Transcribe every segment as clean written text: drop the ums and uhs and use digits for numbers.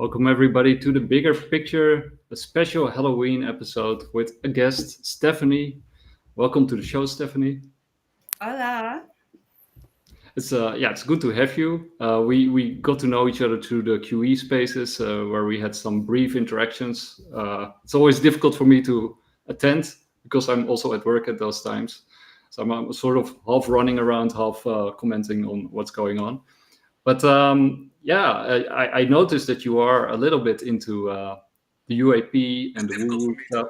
Welcome everybody to the Bigger Picture, a special Halloween episode with a guest, Stephanie. Welcome to the show, Stephanie. Hola. It's good to have you. We got to know each other through the QE spaces where we had some brief interactions. It's always difficult for me to attend because I'm also at work at those times. So I'm sort of half running around, half commenting on what's going on. But I noticed that you are a little bit into the UAP and the woo stuff.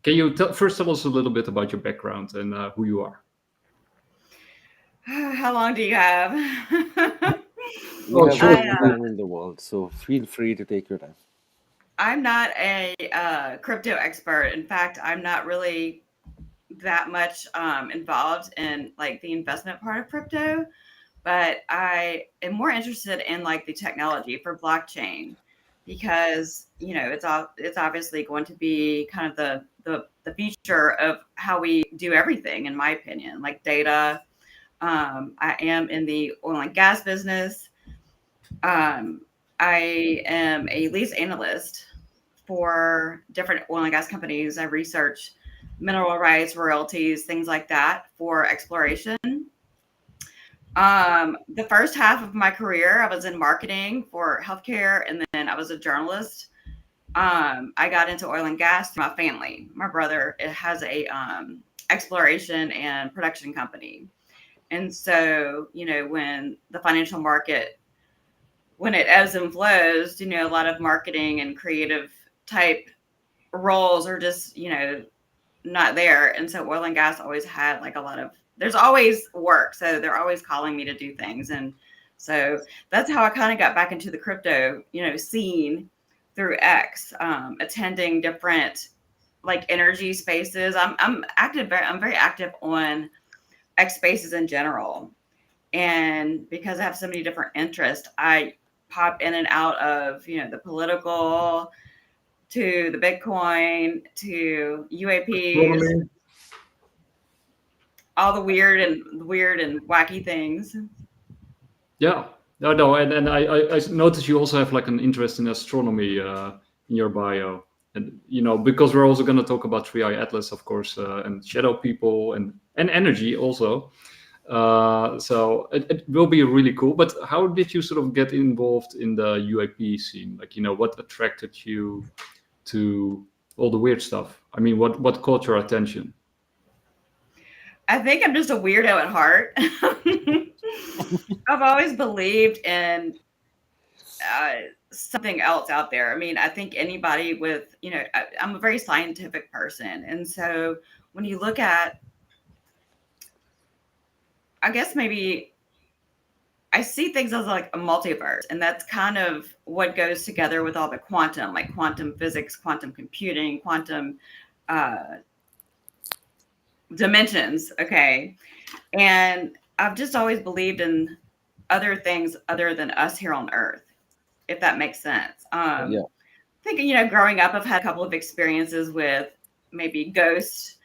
Can you first tell us a little bit about your background and who you are? How long do you have? You have Sure. all the time in the world, so feel free to take your time. I'm not a crypto expert. In fact, I'm not really that much involved in like the investment part of crypto, but I am more interested in like the technology for blockchain because it's obviously going to be kind of the future of how we do everything, in my opinion, like data. I am in the oil and gas business. Um, I am a lease analyst for different oil and gas companies. I research mineral rights, royalties, things like that for exploration. The first half of my career, I was in marketing for healthcare, and then I was a journalist. I got into oil and gas through my family. My brother has a exploration and production company. And so, when the financial market, when it ebbs and flows, a lot of marketing and creative type roles are just, not there. And so oil and gas always had like there's always work. So they're always calling me to do things. And so that's how I kind of got back into the crypto, scene through X, attending different like energy spaces. I'm very active on X spaces in general. And because I have so many different interests, I pop in and out of, the political to the Bitcoin to UAPs, Astronomy. all the weird and wacky things. Yeah. No, and I noticed you also have like an interest in astronomy in your bio. And, because we're also going to talk about 3i Atlas, of course, and shadow people and energy also. So it will be really cool. But how did you sort of get involved in the UAP scene? Like, what attracted you to all the weird stuff? I mean, what caught your attention? I think I'm just a weirdo at heart. I've always believed in something else out there. I mean, I think anybody with, I'm a very scientific person. And so when you look at, I guess maybe I see things as like a multiverse, and that's kind of what goes together with all the quantum, like quantum physics, quantum computing, quantum uh, dimensions. Okay. And I've just always believed in other things other than us here on Earth, if that makes sense. Yeah. I think, growing up, I've had a couple of experiences with maybe ghosts,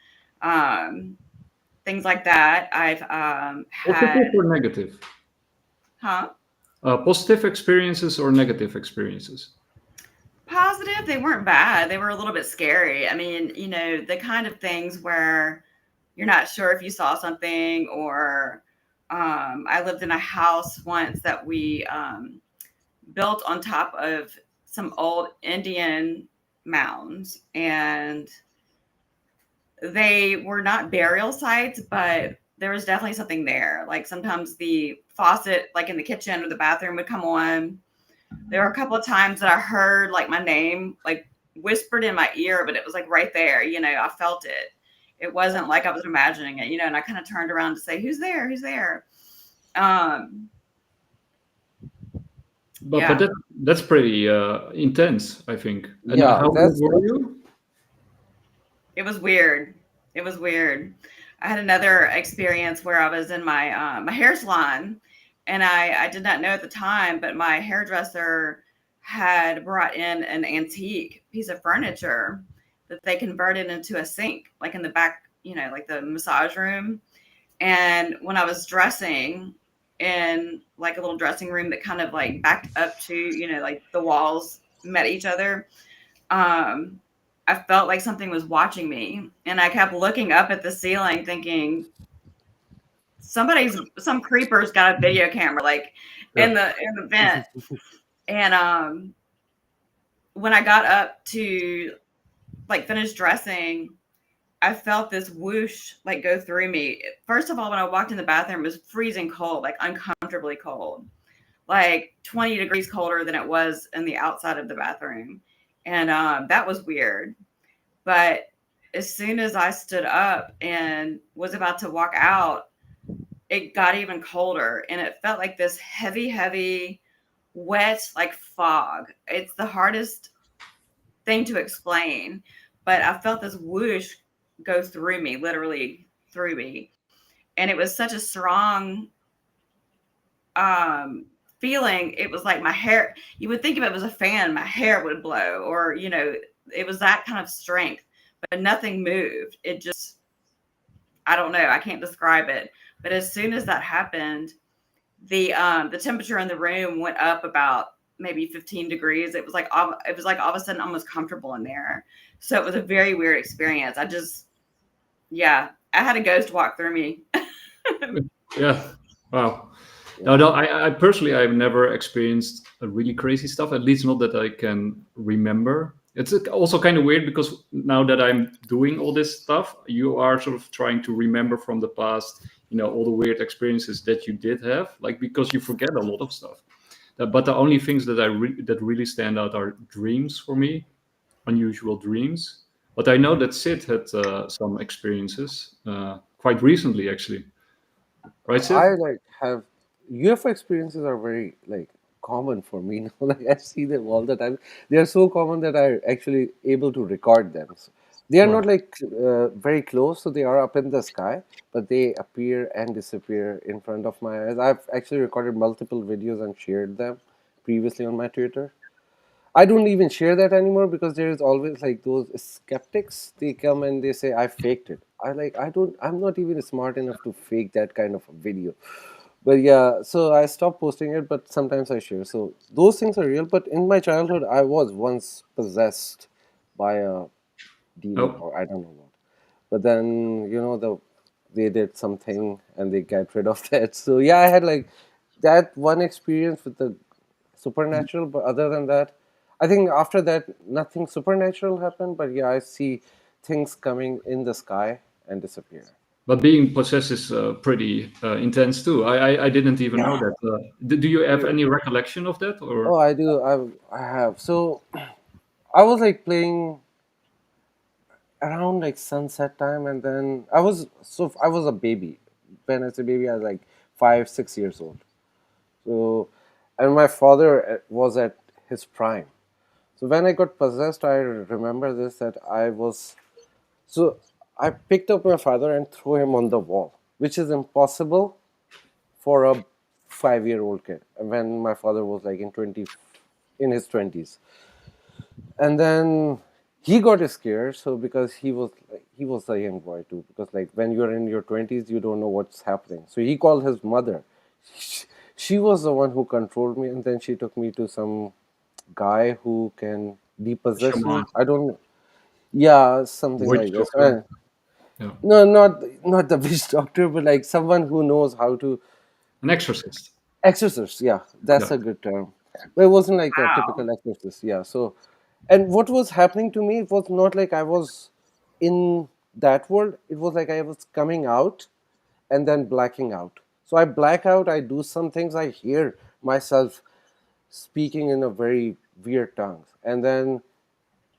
things like that. I've Positive had, or negative? huh? Positive experiences or negative experiences? Positive. They weren't bad. They were a little bit scary. I mean, the kind of things where you're not sure if you saw something or I lived in a house once that we built on top of some old Indian mounds, and they were not burial sites, but there was definitely something there. Like sometimes the faucet, like in the kitchen or the bathroom, would come on. There were a couple of times that I heard like my name, like whispered in my ear, but it was like right there. I felt it. It wasn't like I was imagining it, and I kind of turned around to say, "Who's there? Who's there?" Um, But yeah, that's pretty intense, I think. And Yeah, how old that's were you? it was weird. It was weird. I had another experience where I was in my hair salon, and I did not know at the time, but my hairdresser had brought in an antique piece of furniture that they converted into a sink, like in the back, like the massage room. And when I was dressing, in like a little dressing room that kind of like backed up to, like the walls met each other. Um, I felt like something was watching me, and I kept looking up at the ceiling thinking some creeper's got a video camera like Yeah. in the vent. And when I got up to like finish dressing, I felt this whoosh like go through me. First of all, when I walked in the bathroom, it was freezing cold, like uncomfortably cold, like 20 degrees colder than it was in the outside of the bathroom. And that was weird. But as soon as I stood up and was about to walk out, it got even colder, and it felt like this heavy, heavy, wet, like fog. It's the hardest thing to explain, but I felt this whoosh go through me, literally through me. And it was such a strong feeling. It was like my hair, you would think if it was a fan, my hair would blow, or, it was that kind of strength, but nothing moved. It just, I don't know. I can't describe it. But as soon as that happened, the temperature in the room went up about maybe 15 degrees. It was like all of a sudden almost comfortable in there. So it was a very weird experience. Yeah, I had a ghost walk through me. Yeah. Wow. No, I personally, I've never experienced a really crazy stuff, at least not that I can remember. It's also kind of weird because now that I'm doing all this stuff, you are sort of trying to remember from the past, all the weird experiences that you did have, like because you forget a lot of stuff. But the only things that that really stand out are dreams for me, unusual dreams. But I know that Sid had some experiences quite recently, actually. Right, I Sid? like have UFO experiences are very like common for me now. Like I see them all the time. They are so common that I actually able to record them. So they are not Wow. like very close, so they are up in the sky, but they appear and disappear in front of my eyes. I've actually recorded multiple videos and shared them previously on my Twitter. I don't even share that anymore because there is always like those skeptics. They come and they say I faked it. I'm not even smart enough to fake that kind of a video. But yeah, so I stopped posting it, but sometimes I share. So those things are real. But in my childhood, I was once possessed by a demon Oh, or I don't know what. But then they did something and they got rid of that. So yeah, I had like that one experience with the supernatural, but other than that, I think after that nothing supernatural happened. But yeah, I see things coming in the sky and disappear. but being possessed is pretty intense too. I didn't even know Yeah. that. Do you have any recollection of that, Oh, or I do. I have. So I was like playing around like sunset time, and then I was a baby. When I say baby, I was like 5, 6 years old. So, and my father was at his prime. So when I got possessed, I remember this that I was so I picked up my father and threw him on the wall, which is impossible for a 5-year-old kid. When my father was like in his 20s, and then he got scared. So because he was a young boy too, because like when you're in your 20s, you don't know what's happening. So he called his mother. She was the one who controlled me, and then she took me to some guy who can depossess shaman, you. I don't. Yeah, something witch like this. doctor? Yeah, No, not the witch doctor, but like someone who knows how to an exorcist. exorcist. Yeah, that's Yeah, a good term. But it wasn't like a Wow. typical exorcist. Yeah. So, and what was happening to me? It was not like I was in that world. It was like I was coming out and then blacking out. So I black out. I do some things. I hear myself speaking in a very weird tongues, and then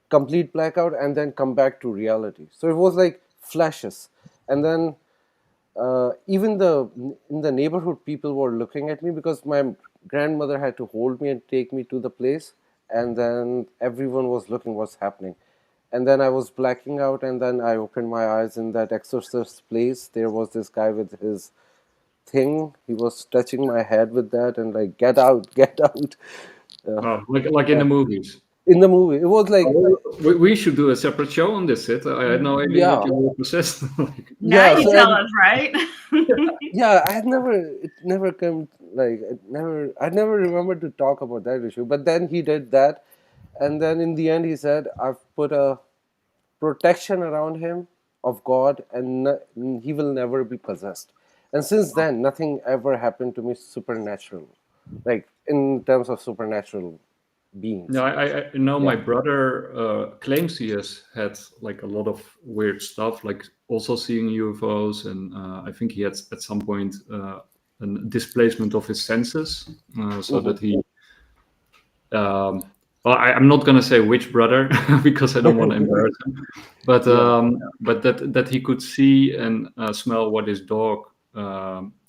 complete blackout, and then come back to reality. So it was like flashes, and then even the in the neighborhood people were looking at me because my grandmother had to hold me and take me to the place, and then everyone was looking what's happening. And then I was blacking out, and then I opened my eyes in that exorcist place. There was this guy with his thing. He was touching my head with that and like, get out, get out. uh, wow, like in yeah. the movies. in the movie. It was like, We should do a separate show on this. It. I had no idea that yeah, you were possessed. Now yeah. you So tell and us, right? yeah, I had never, it never come like, I never remembered to talk about that issue. But then he did that, and then in the end, he said, "I've put a protection around him of God, and he will never be possessed." And since then, nothing ever happened to me supernatural, like in terms of supernatural No, beings. I know Yeah. my brother claims he has had like a lot of weird stuff, like also seeing UFOs, and I think he had at some point a displacement of his senses, so Hmm. that he. Well, I'm not gonna say which brother because I don't want to embarrass him, Yeah. but that he could see and smell what his dog.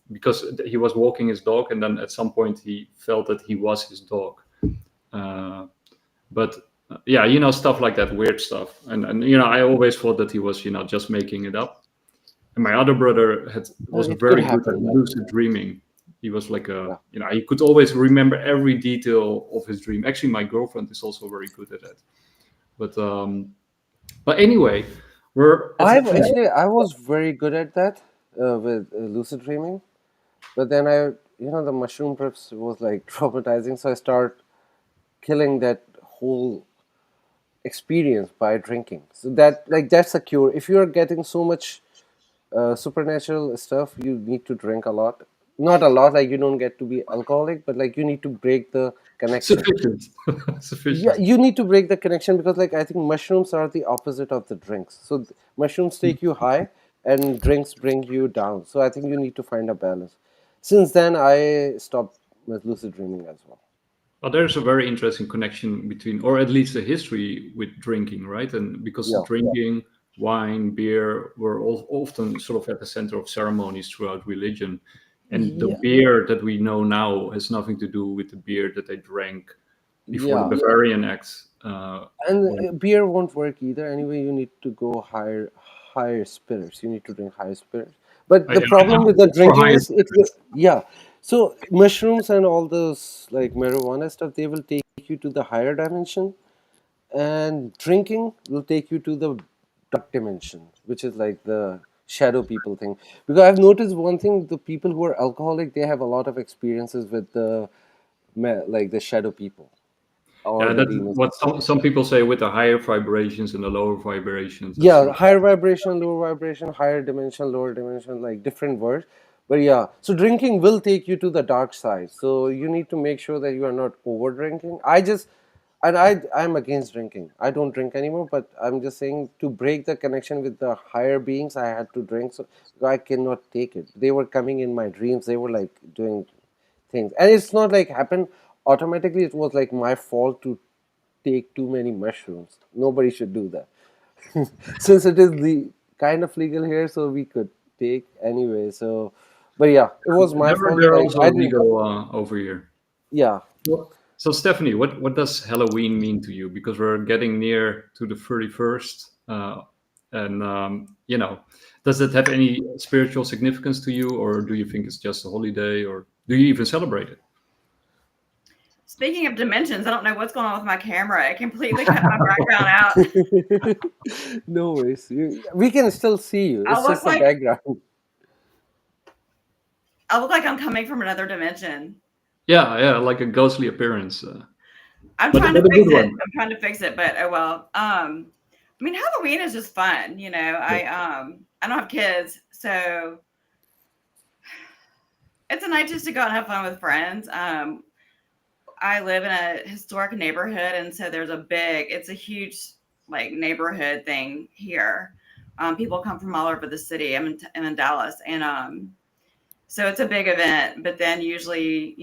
Because he was walking his dog, and then at some point he felt that he was his dog. Uh, but yeah, stuff like that, weird stuff, and I always thought that he was just making it up. And my other brother was It could very good at happen. Like, lucid dreaming. He was like yeah. he could always remember every detail of his dream. Actually, my girlfriend is also very good at that. But anyway, we're it's I was very good at that with lucid dreaming, but then the mushroom trips was like traumatizing, so I start killing that whole experience by drinking. So that's a cure. If you are getting so much supernatural stuff, you need to drink a lot. Not a lot, like you don't get to be alcoholic, but like you need to break the connection. sufficient. Yeah, Sufficient. you need to break the connection because, like, I think mushrooms are the opposite of the drinks. So mushrooms take you high, and drinks bring you down. So I think you need to find a balance. Since then, I stopped with lucid dreaming as well. Well, there's a very interesting connection between, or at least a history with drinking, right? And because Yeah, drinking, wine, beer were all often sort of at the center of ceremonies throughout religion. And the yeah, beer that we know now has nothing to do with the beer that they drank before the yeah. Bavarian Acts. And When, beer won't work either. Anyway, you need to go higher spirits. You need to drink higher spirits. But the I problem know with the for drinking higher is yeah. So mushrooms and all those like marijuana stuff, they will take you to the higher dimension, and drinking will take you to the dark dimension, which is like the shadow people thing. Because I've noticed one thing: the people who are alcoholic, they have a lot of experiences with the like the shadow people or yeah, the that's demons and what stuff. some people say with the higher vibrations and the lower vibrations and Yeah, stuff. higher vibration, lower vibration, higher dimension, lower dimension, like different words. But yeah, so drinking will take you to the dark side. So you need to make sure that you are not over drinking. I'm against drinking. I don't drink anymore, but I'm just saying, to break the connection with the higher beings, I had to drink. So I cannot take it. They were coming in my dreams. They were like doing things, and it's not like happened automatically. It was like my fault to take too many mushrooms. Nobody should do that. Since it is the kind of legal here, so we could take anyway. So, but yeah, it was my fault. They're Like, also I didn't. legal over here. Yeah, So Stephanie, what does Halloween mean to you? Because we're getting near to the 31st, and does it have any spiritual significance to you, or do you think it's just a holiday, or do you even celebrate it? Speaking of dimensions, I don't know what's going on with my camera. It completely cut my background out. no worries. We can still see you. I It's look just a like background. I look like I'm coming from another dimension. Yeah, yeah, like a ghostly appearance, I'm but trying but to a fix good it. one. I'm trying to fix it, but oh well. I mean, Halloween is just fun, you know. Yeah. I don't have kids, so it's a night just to go out and have fun with friends. I live in a historic neighborhood, and so it's a huge like neighborhood thing here. People come from all over the city. I'm in Dallas, and so it's a big event. But then usually,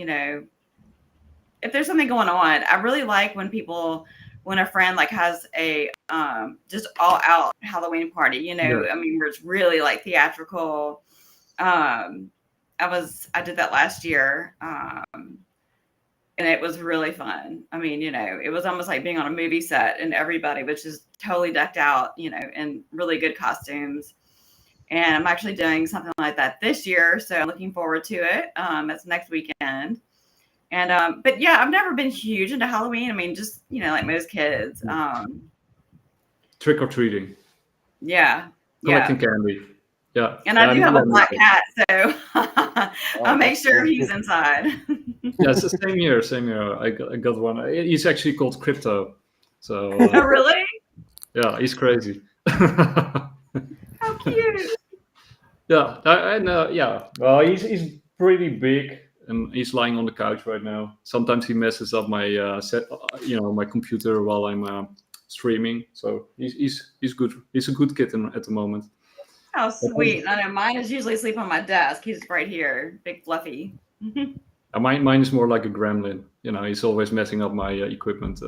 if there's something going on, I really like when a friend like has a just all out Halloween party. Yeah. I mean, where it's really like theatrical. Um, I did that last year. And it was really fun. I mean, it was almost like being on a movie set, and everybody was just totally decked out, in really good costumes. And I'm actually doing something like that this year, so I'm looking forward to it. It's next weekend, And but yeah, I've never been huge into Halloween. I mean, just like most kids. Trick or treating, Yeah, collecting yeah. candy. Yeah, And I do have a black cat, so Oh, I'll make that's sure cool. he's inside. yeah. It's the same year. Same year. I got one. He's actually called Crypto. So Really? yeah, he's crazy. How cute. Yeah, and yeah. Well, he's pretty big, and he's lying on the couch right now. Sometimes he messes up my my computer while I'm streaming. So he's good. He's a good kitten at the moment. How But, sweet. I know mine is usually asleep on my desk. He's right here, big fluffy. mine is more like a gremlin. He's always messing up my equipment.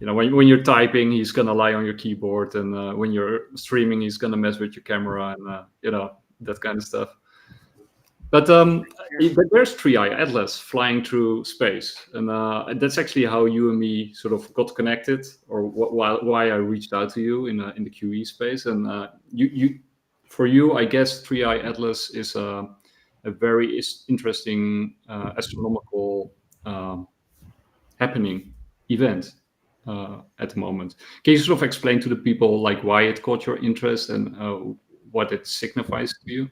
When you're typing, he's gonna lie on your keyboard, and when you're streaming, he's gonna mess with your camera, and that kind of stuff. But there's Three Eye Atlas flying through space, and that's actually how you and me sort of got connected, or why I reached out to you in the QE space. And for you, I guess Three Eye Atlas is a very interesting astronomical happening event at the moment. Can you sort of explain to the people like why it caught your interest and what it signifies to you?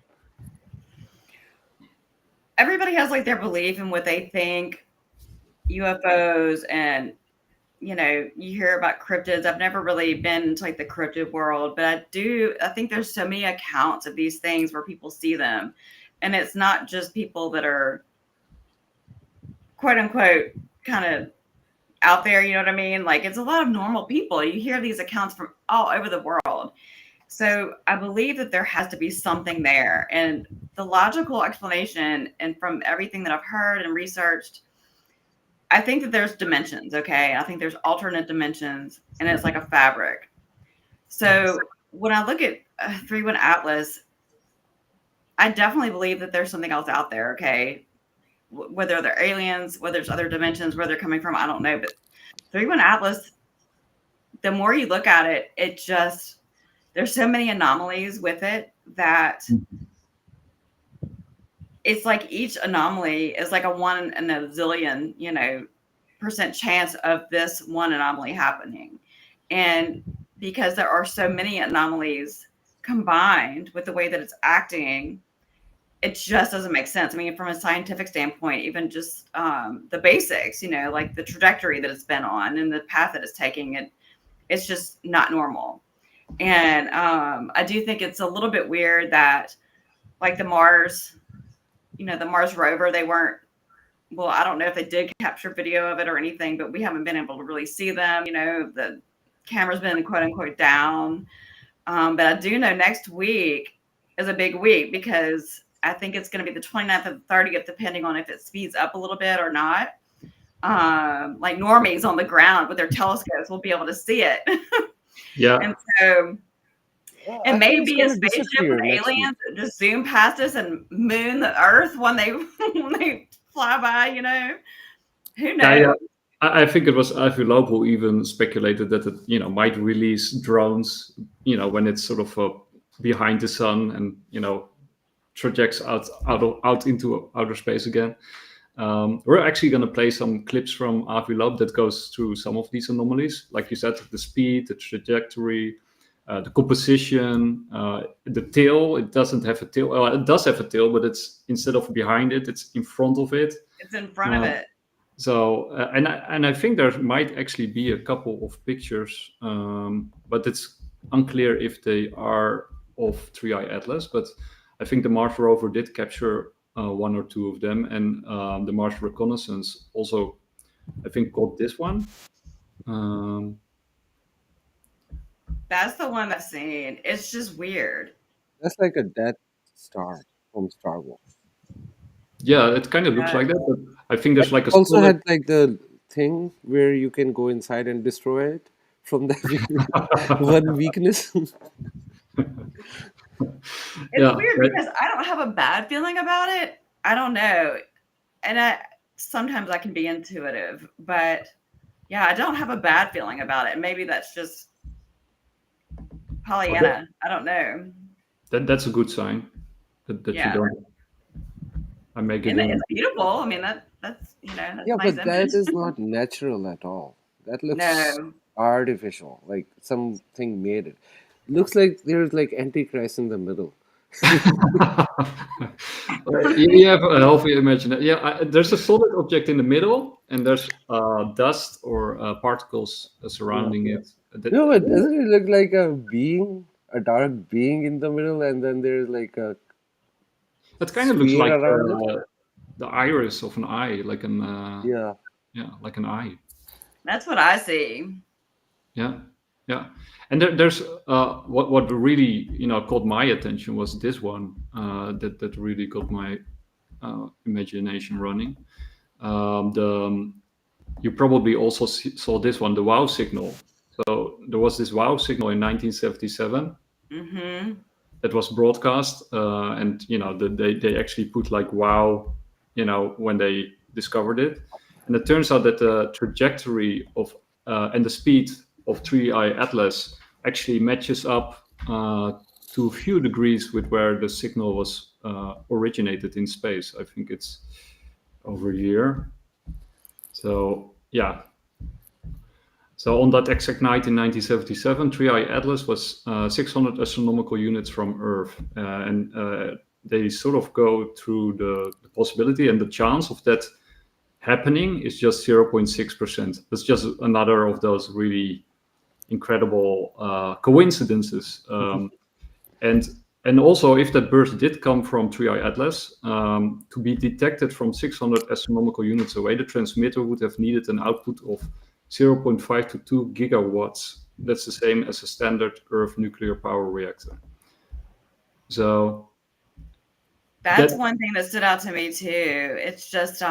Everybody has like their belief in what they think UFOs, and you hear about cryptids. I've never really been into like the cryptid world, but I think there's so many accounts of these things where people see them, and it's not just people that are quote unquote kind of out there, you know what I mean? Like, it's a lot of normal people. You hear these accounts from all over the world. So I believe that there has to be something there. And the logical explanation, and from everything that I've heard and researched, I think that there's dimensions, okay? I think there's alternate dimensions, and it's like a fabric. So when I look at 31 Atlas, I definitely believe that there's something else out there, okay? Whether they're aliens, whether there's other dimensions, where they're coming from, I don't know. But 31 Atlas, the more you look at it, there's so many anomalies with it that it's like each anomaly is like a 1 in a zillion, percent chance of this one anomaly happening. And because there are so many anomalies combined with the way that it's acting, it just doesn't make sense. I mean, from a scientific standpoint, even just the basics, like the trajectory that it's been on and the path that it's taking, it's just not normal. And I do think it's a little bit weird that, like the Mars rover, they weren't, well, I don't know if they did capture video of it or anything, but we haven't been able to really see them. The camera's been quote unquote down. But I do know next week is a big week, because I think it's going to be the 29th and 30th, depending on if it speeds up a little bit or not. Like normies on the ground with their telescopes will be able to see it. Yeah. And so it may be a spaceship disappear with next aliens that just zoom past us and moon the Earth when they fly by. Who knows? Yeah. I think it was Avi Loeb who even speculated that it might release drones when it's sort of behind the sun and trajects out into outer space again. We're actually going to play some clips from Avi Loeb that goes through some of these anomalies, like you said, the speed, the trajectory, the composition, the tail. It doesn't have a tail. Well, it does have a tail, but it's, instead of behind it, it's in front of it. It's in front of it. So and I think there might actually be a couple of pictures, but it's unclear if they are of Three Eye Atlas. But I think the Mars rover did capture 1 or 2 of them, and the Mars Reconnaissance also, I think, got this one. That's the one I've seen. It's just weird. That's like a Death Star from Star Wars. Yeah, it kind of looks like that, but I think there's like a Also solid- had like the thing where you can go inside and destroy it from that one weakness. It's Yeah, weird right. because I don't have a bad feeling about it. I don't know. And sometimes I can be intuitive, but yeah, I don't have a bad feeling about it. Maybe that's just Pollyanna. I don't know. That's a good sign that Yeah. you don't. I make it. And it's beautiful. I mean, That's that's Yeah, a nice but that image. is not natural at all. That looks No, artificial, like something made it. Looks like there's like Antichrist in the middle. You have a healthy imagination. Yeah, there's a solid object in the middle, and there's dust or particles Yeah. surrounding it. No, but doesn't it look like a being, a dark being in the middle, and then there's like a That kind of looks sphere like around it? the iris of an eye, Yeah. like an eye. that's what I see. Yeah, yeah. And there's what really caught my attention was this one that really got my imagination running. The You probably also saw this one, the wow signal. So there was this wow signal in 1977 Mm-hmm. that was broadcast, and they actually put like wow, when they discovered it, and it turns out that the trajectory of and the speed of 3i Atlas actually matches up to a few degrees with where the signal was originated in space. I think it's over here. So yeah. So on that exact night in 1977, 3i Atlas was 600 astronomical units from Earth, and they sort of go through the possibility and the chance of that happening is just 0.6%. That's just another of those really incredible coincidences. And also, if that burst did come from 3i Atlas, to be detected from 600 astronomical units away, the transmitter would have needed an output of 0.5 to 2 gigawatts. That's the same as a standard Earth nuclear power reactor. So That's one thing that stood out to me too. It's just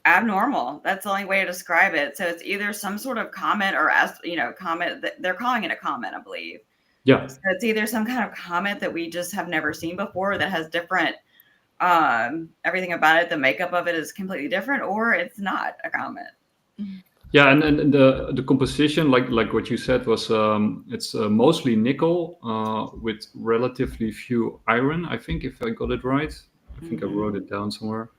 abnormal. That's the only way to describe it. So it's either some sort of comet or comet. They're calling it a comet, I believe. yeah, So it's either some kind of comet that we just have never seen before that has different everything about it. The makeup of it is completely different, or it's not a comet. yeah, and the composition, like what you said, was it's mostly nickel with relatively few iron. I think, if I got it right. I think I wrote it down somewhere.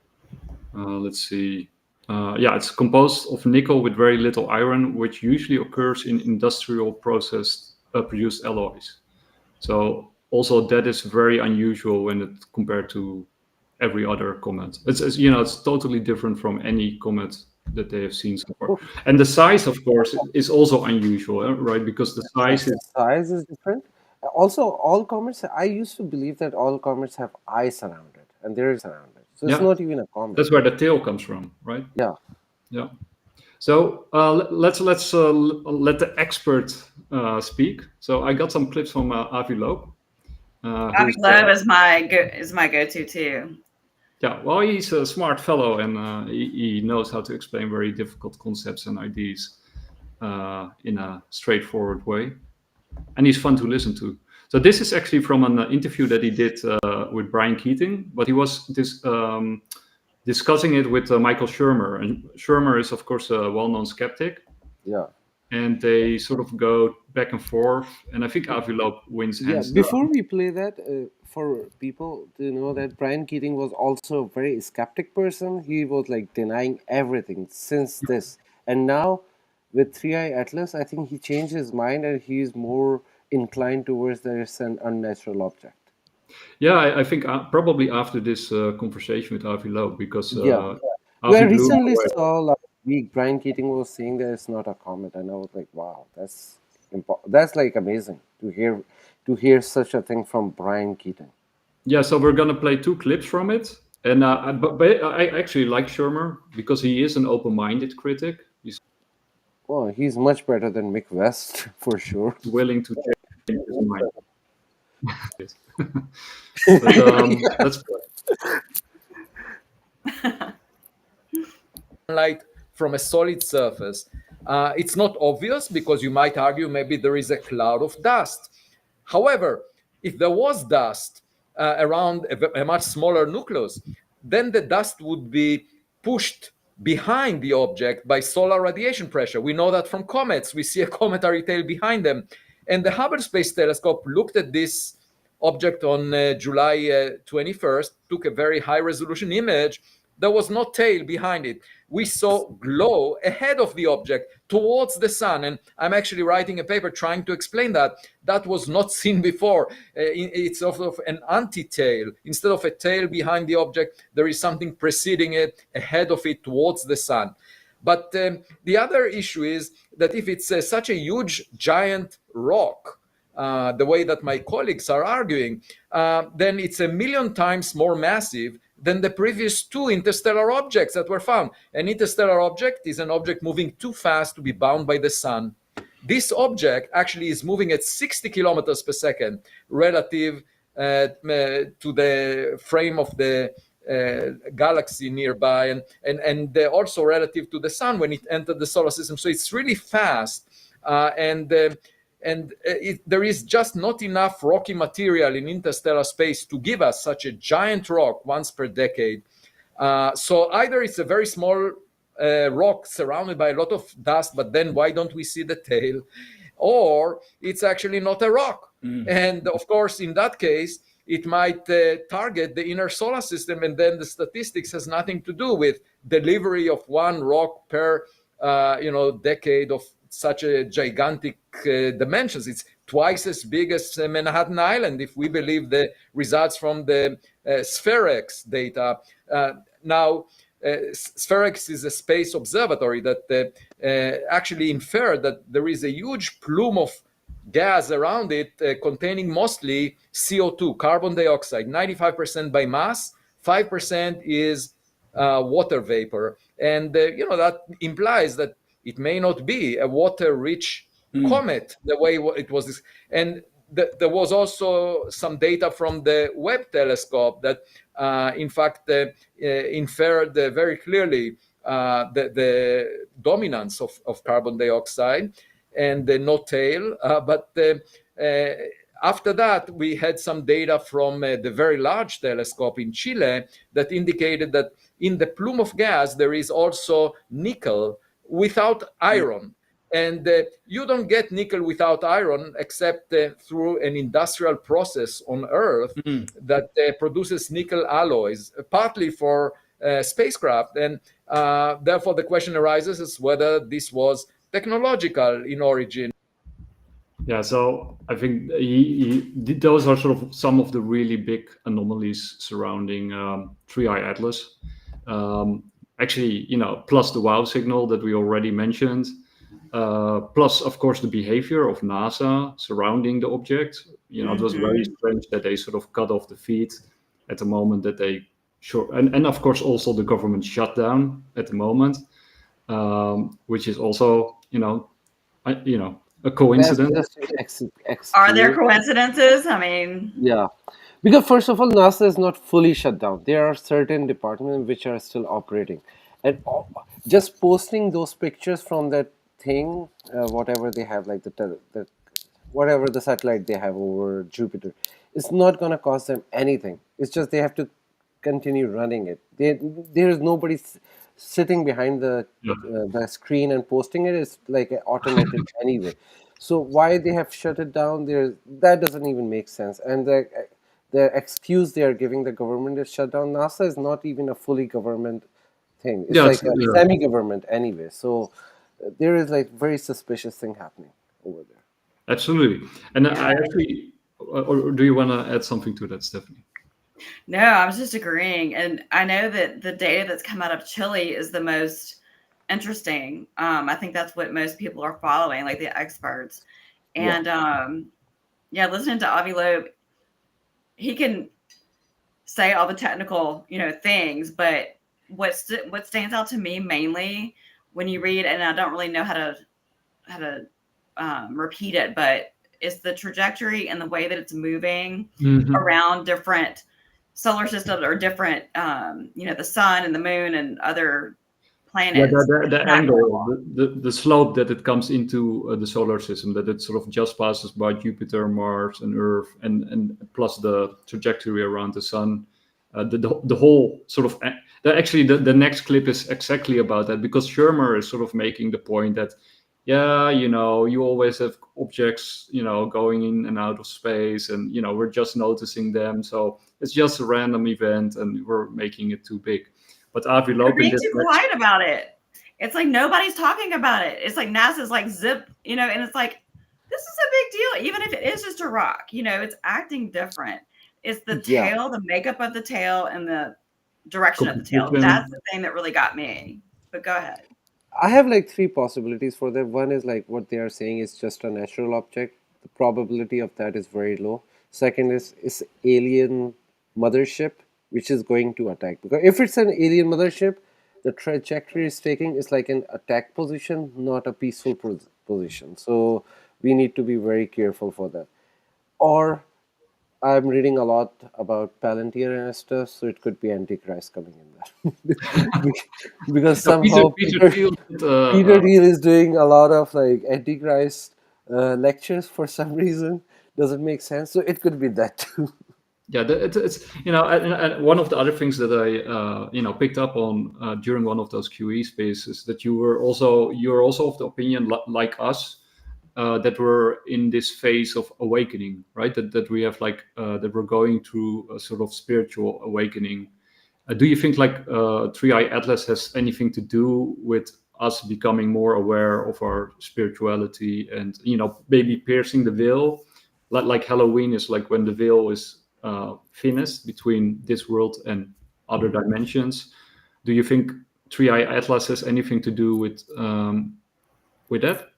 Let's see. Yeah, it's composed of nickel with very little iron, which usually occurs in industrial processed produced alloys. So also that is very unusual when it compared to every other comet. It's totally different from any comet that they have seen so far. And the size, of course, is also unusual, right? Because the size The is size is different. Also, all comets, I used to believe that all comets have ice around it, and there is around it. So it's yeah, not even a comet. that's where the tail comes from, right? Yeah. Yeah. So let's let the expert speak. So I got some clips from Avi Loeb. Bobby Love is my go-to too. Yeah, well, he's a smart fellow, and he knows how to explain very difficult concepts and ideas in a straightforward way, and he's fun to listen to. So this is actually from an interview that he did with Brian Keating, but he was discussing it with Michael Shermer, and Shermer is, of course, a well-known skeptic. Yeah. And they sort of go back and forth, and I think Avi Loeb wins Yeah. hands down. Before we play that, for people to know that Brian Keating was also a very skeptic person. He was like denying everything since this, and now with 3i Atlas, I think he changed his mind and he's more inclined towards there's an unnatural object. Yeah, I think probably after this conversation with Avi Loeb, because Yeah. Avi I blew him recently away. saw last week Brian Keating was saying that it's not a comet, and I was like, wow, that's like amazing to hear such a thing from Brian Keating. Yeah, so we're gonna play two clips from it, and but I actually like Shermer because he is an open-minded critic. He's Well, he's much better than Mick West for sure. willing to change his mind. But let's play. Light from a solid surface. It's not obvious because you might argue maybe there is a cloud of dust. However, if there was dust around a much smaller nucleus, then the dust would be pushed behind the object by solar radiation pressure. We know that from comets. We see a cometary tail behind them. And the Hubble Space Telescope looked at this object on July 21st, took a very high resolution image, there was no tail behind it. We saw glow ahead of the object towards the sun. And I'm actually writing a paper trying to explain that. That was not seen before. It's sort of an anti-tail. Instead of a tail behind the object, there is something preceding it, ahead of it, towards the sun. But the other issue is that if it's such a huge, giant rock, the way that my colleagues are arguing, then it's 1,000,000 times more massive than the previous two interstellar objects that were found. An interstellar object is an object moving too fast to be bound by the sun. This object actually is moving at 60 kilometers per second relative to the frame of the galaxy nearby, and also relative to the sun when it entered the solar system. So it's really fast, and there is just not enough rocky material in interstellar space to give us such a giant rock once per decade. So either it's a very small rock surrounded by a lot of dust, but then why don't we see the tail? Or it's actually not a rock. And of course, in that case, it might target the inner solar system, and then the statistics has nothing to do with delivery of one rock per decade of such a gigantic dimensions. It's twice as big as Manhattan Island, if we believe the results from the Spherex data. Now, Spherex is a space observatory that actually inferred that there is a huge plume of gas around it containing mostly CO2, carbon dioxide, 95% by mass, 5% is water vapor. And that implies that it may not be a water-rich comet the way it was. And there was also some data from the Webb telescope that, in fact, inferred very clearly the dominance of carbon dioxide and no tail. But after that, we had some data from the Very Large Telescope in Chile that indicated that in the plume of gas, there is also nickel without iron. And you don't get nickel without iron except through an industrial process on Earth that produces nickel alloys, partly for spacecraft. And therefore, the question arises as whether this was technological in origin. Yeah, so I think those are sort of some of the really big anomalies surrounding 3i Atlas. Actually, plus the wow signal that we already mentioned, plus, of course, the behavior of NASA surrounding the object. It was very strange that they sort of cut off the feed at the moment that they and of course also the government shutdown at the moment, which is also a coincidence. Are there coincidences? I mean, yeah, because first of all, NASA is not fully shut down. There are certain departments which are still operating, and just posting those pictures from that thing, whatever they have, like whatever the satellite they have over Jupiter, it's not going to cost them anything. It's just they have to continue running it. There is nobody sitting behind the screen and posting it. It's like automated anyway. So why they have shut it down? That doesn't even make sense. And the excuse they are giving the government is shut down. NASA is not even a fully government thing. It's like a semi-government anyway. So there is like very suspicious thing happening over there. Absolutely. And I actually, or do you want to add something to that, Stephanie? No, I was just agreeing. And I know that the data that's come out of Chile is the most interesting. I think that's what most people are following, like the experts. And listening to Avi Loeb, he can say all the technical, things, but what stands out to me mainly when you read, and I don't really know how to repeat it, but it's the trajectory and the way that it's moving around different solar systems or different, the sun and the moon and other planets. Yeah, the angle, the slope that it comes into the solar system, that it sort of just passes by Jupiter, Mars, and Earth, and plus the trajectory around the sun. The whole sort of actually the next clip is exactly about that, because Shermer is sort of making the point that you always have objects going in and out of space, and we're just noticing them, so it's just a random event and we're making it too big. But Avi They're Loeb in being this too match, quiet about it. It's like nobody's talking about it. It's like NASA's like zip, and it's like, this is a big deal. Even if it is just a rock, it's acting different. It's the Yeah. tail, the makeup of the tail, and the direction of the tail. That's the thing that really got me. But go ahead. I have like three possibilities for that. One is like what they are saying is just a natural object. The probability of that is very low. Second is alien mothership which is going to attack. Because if it's an alien mothership, the trajectory is taking is like an attack position, not a peaceful position. So we need to be very careful for that. Or I'm reading a lot about Palantir and stuff, so it could be Antichrist coming in there. Because no, somehow Peter Thiel, Peter Thiel is doing a lot of like Antichrist lectures for some reason. Doesn't make sense, so it could be that too. yeah, it's and one of the other things that I picked up on during one of those QE spaces that you're also of the opinion like us that we're in this phase of awakening, right? That we have like that we're going through a sort of spiritual awakening. Do you think like Three Eye Atlas has anything to do with us becoming more aware of our spirituality and maybe piercing the veil, like Halloween is like when the veil is thinnest between this world and other dimensions? Do you think Three Eye Atlas has anything to do with that?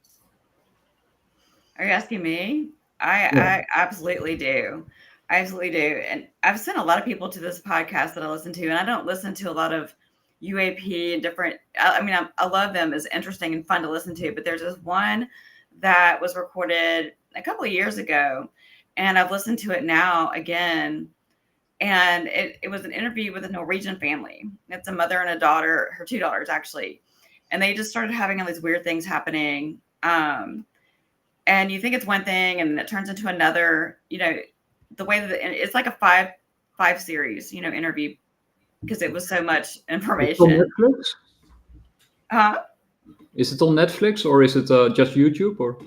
Are you asking me? I absolutely do. I absolutely do. And I've sent a lot of people to this podcast that I listen to, and I don't listen to a lot of UAP and different. I mean, I love them. It's interesting and fun to listen to, but there's this one that was recorded a couple of years ago, and I've listened to it now again. And it was an interview with a Norwegian family. It's a mother and a daughter, her two daughters actually. And they just started having all these weird things happening. And you think it's one thing and it turns into another, the way that it's like a five series, interview, because it was so much information. Is it on Netflix? Huh? Is it on Netflix or is it just YouTube or?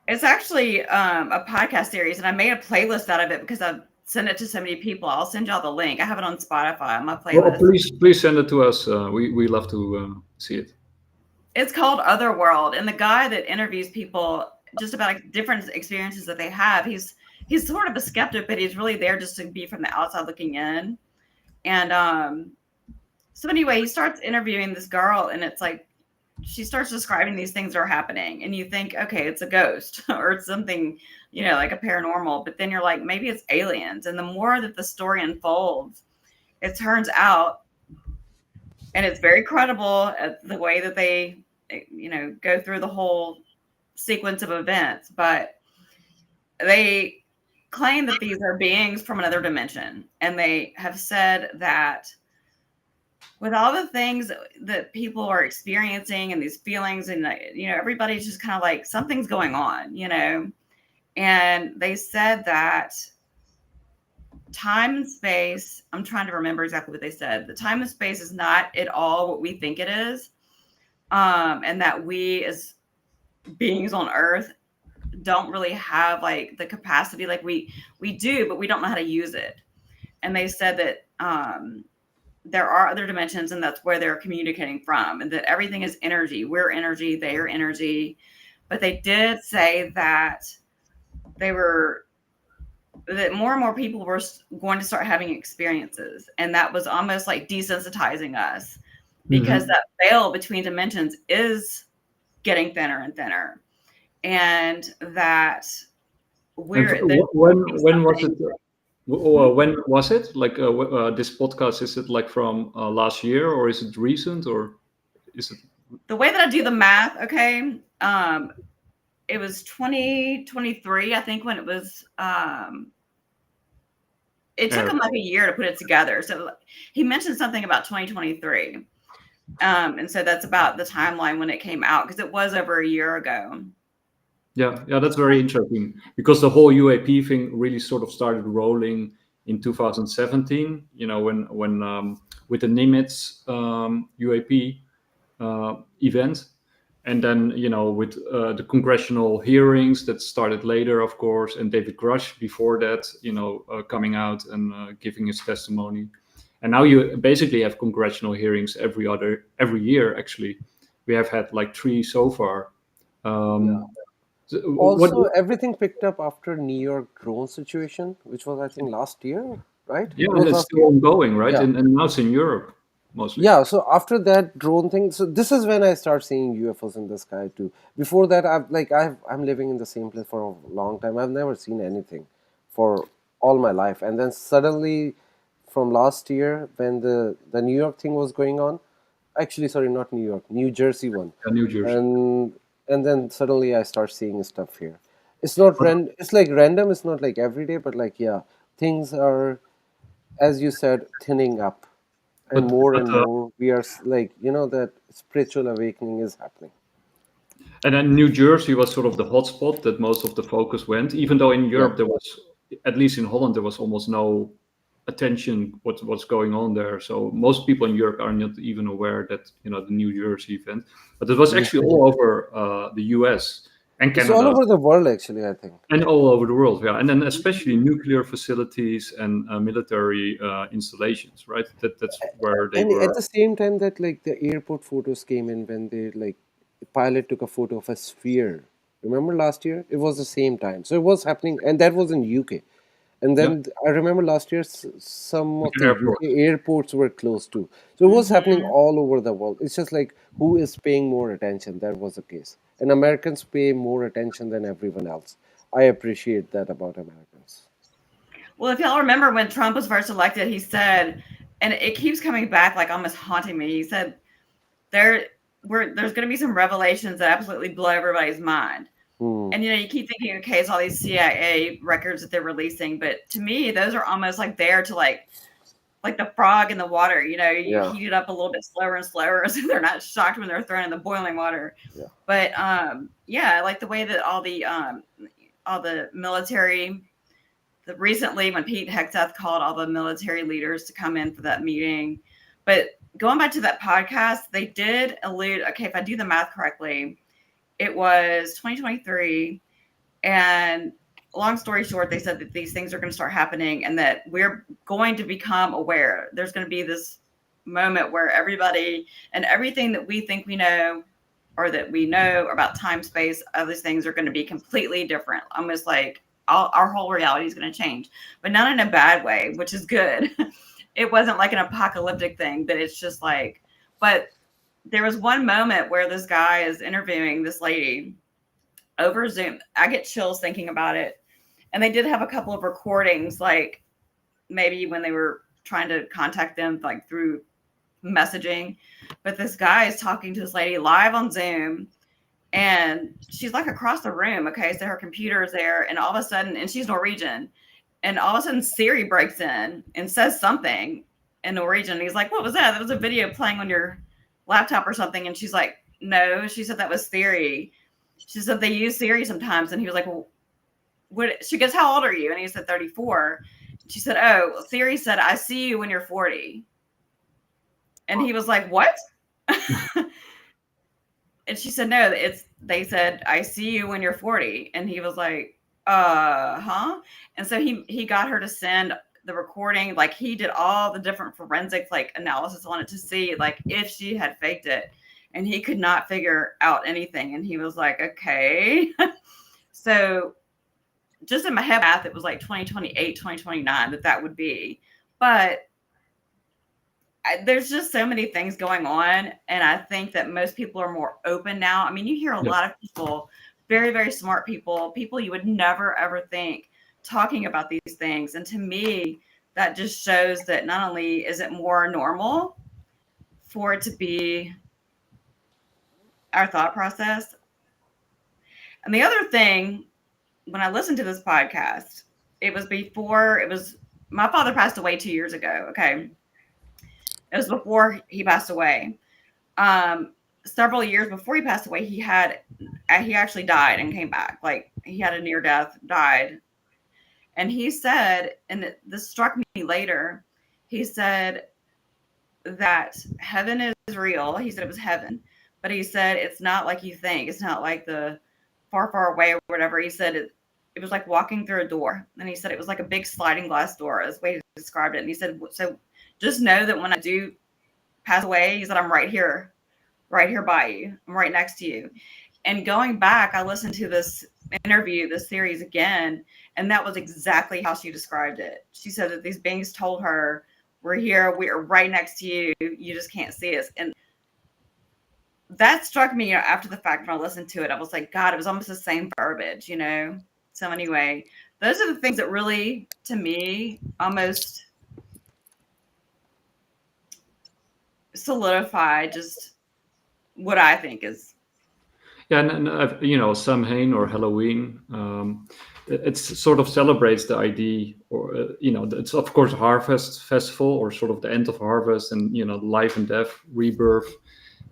It's actually a podcast series, and I made a playlist out of it because I've sent it to so many people. I'll send y'all the link. I have it on Spotify on my playlist. Oh, please send it to us. We love to see it. It's called Otherworld, and the guy that interviews people just about different experiences that they have, he's sort of a skeptic, but he's really there just to be from the outside looking in. And so anyway, he starts interviewing this girl, and it's like she starts describing these things that are happening, and you think, okay, it's a ghost or it's something, like a paranormal, but then you're like, maybe it's aliens. And the more that the story unfolds, it turns out, and it's very credible the way that they go through the whole sequence of events, but they claim that these are beings from another dimension, and they have said that with all the things that people are experiencing and these feelings, and everybody's just kind of like, something's going on, and they said that time and space, I'm trying to remember exactly what they said, the time and space is not at all what we think it is, and that we as beings on Earth don't really have like the capacity, like we do, but we don't know how to use it. And they said that there are other dimensions, and that's where they're communicating from, and that everything is energy. We're energy, they are energy. But they did say that that more and more people were going to start having experiences, and that was almost like desensitizing us, because that veil between dimensions is getting thinner and thinner, and that when was it? When was it? Like this podcast? Is it like from last year, or is it recent, or is it? The way that I do the math, okay, it was 2023, I think, when it was. It took him like a year to put it together. So he mentioned something about 2023. And so that's about the timeline when it came out, because it was over a year ago. Yeah, that's very interesting, because the whole UAP thing really sort of started rolling in 2017. When with the Nimitz UAP event, and then with the congressional hearings that started later, of course, and David Grush before that, coming out and giving his testimony. And now you basically have congressional hearings every year. Actually, we have had like 3 so far. What? Also, everything picked up after New York drone situation, which was I think last year, right? Yeah, It and was it's last still year. ongoing, right? Yeah. And now it's in Europe mostly. Yeah, so after that drone thing, so this is when I start seeing UFOs in the sky too. Before that, I'm living in the same place for a long time. I've never seen anything for all my life, and then suddenly, from last year when the New York thing was going on, actually, sorry, not New York, New Jersey one, New Jersey. and then suddenly I start seeing stuff here. It's not it's like random. It's not like every day, but like yeah, things are, as you said, thinning up and But more we are like that spiritual awakening is happening. and then New Jersey was sort of the hotspot that most of the focus went, even though in Yeah. Europe there was, at least in Holland, there was almost no attention what's going on there. So most people in Europe are not even aware that the New Jersey event, but it was actually all over the US and It's all Canada over the world actually, I think. and all over the world. Yeah, and then especially nuclear facilities and military installations, right? That's where they And at were. the same time that like the airport photos came in when they like the pilot took a photo of a sphere. Remember last year? It was the same time. So it was happening, and that was in UK. And Yeah, then I remember last year some of the airport. UK airports were closed too. So it was happening all over the world. It's just like who is paying more attention? That was the case. And Americans pay more attention than everyone else. I appreciate that about Americans. Well, if y'all remember when Trump was first elected, he said, and it keeps coming back like almost haunting me. He said there's going to be some revelations that absolutely blow everybody's mind. And you keep thinking, okay, it's all these CIA records that they're releasing, but to me, those are almost like there to like the frog in the water. You Yeah. heat it up a little bit slower and slower, so they're not shocked when they're thrown in the boiling water. Yeah. But yeah, I like the way that all the military. Recently, when Pete Hegseth called all the military leaders to come in for that meeting, but going back to that podcast, they did allude. Okay, if I do the math correctly, it was 2023, and long story short, they said that these things are going to start happening and that we're going to become aware. There's going to be this moment where everybody and everything that we think we know or that we know about time, space, other things are going to be completely different. Almost like our whole reality is going to change, but not in a bad way, which is good. It wasn't like an apocalyptic thing, but it's just like, but there was one moment where this guy is interviewing this lady over Zoom. I get chills thinking about it. And they did have a couple of recordings, like maybe when they were trying to contact them, like through messaging. But this guy is talking to this lady live on Zoom, and she's like across the room. Okay, so her computer is there, and all of a sudden, and she's Norwegian, and all of a sudden Siri breaks in and says something in Norwegian. He's like, "What was that? That was a video playing on your laptop or something." And she's like, "No," she said, "that was Siri." She said they use Siri sometimes, and he was like, "Well, what?" She goes, "How old are you?" And he said, 34. She said, "Oh, Siri said I see you when you're 40." And he was like, "What?" And she said, "No, they said I see you when you're 40." And he was like, huh? And so he got her to send the recording. Like he did all the different forensic like analysis on it to see like if she had faked it. And he could not figure out anything. And he was like, okay. So just in my head math, it was like 2028, 2029 that would be. But there's just so many things going on. And I think that most people are more open now. I mean, you hear a lot of people, very, very smart people you would never, ever think talking about these things. And to me, that just shows that not only is it more normal for it to be our thought process. And the other thing, when I listened to this podcast, it was my father passed away 2 years ago. Okay. It was before he passed away. Several years before he passed away, he actually died and came back. Like he had a near death, died. And he said, and this struck me later, he said that heaven is real. He said it was heaven, but he said it's not like you think. It's not like the far, far away or whatever. He said it was like walking through a door. And he said it was like a big sliding glass door, is the way he described it. And he said, so just know that when I do pass away, is that I'm right here by you. I'm right next to you. And going back, I listened to this interview, this series again, and that was exactly how she described it. She said that these beings told her, we're here, we are right next to you, you just can't see us. And that struck me after the fact when I listened to it. I was like, God, it was almost the same verbiage, you know? So anyway, those are the things that really, to me, almost solidify just what I think is. Yeah, and you know, Samhain or Halloween, it sort of celebrates the idea, or you know, it's of course a harvest festival, or sort of the end of harvest, and you know, life and death, rebirth.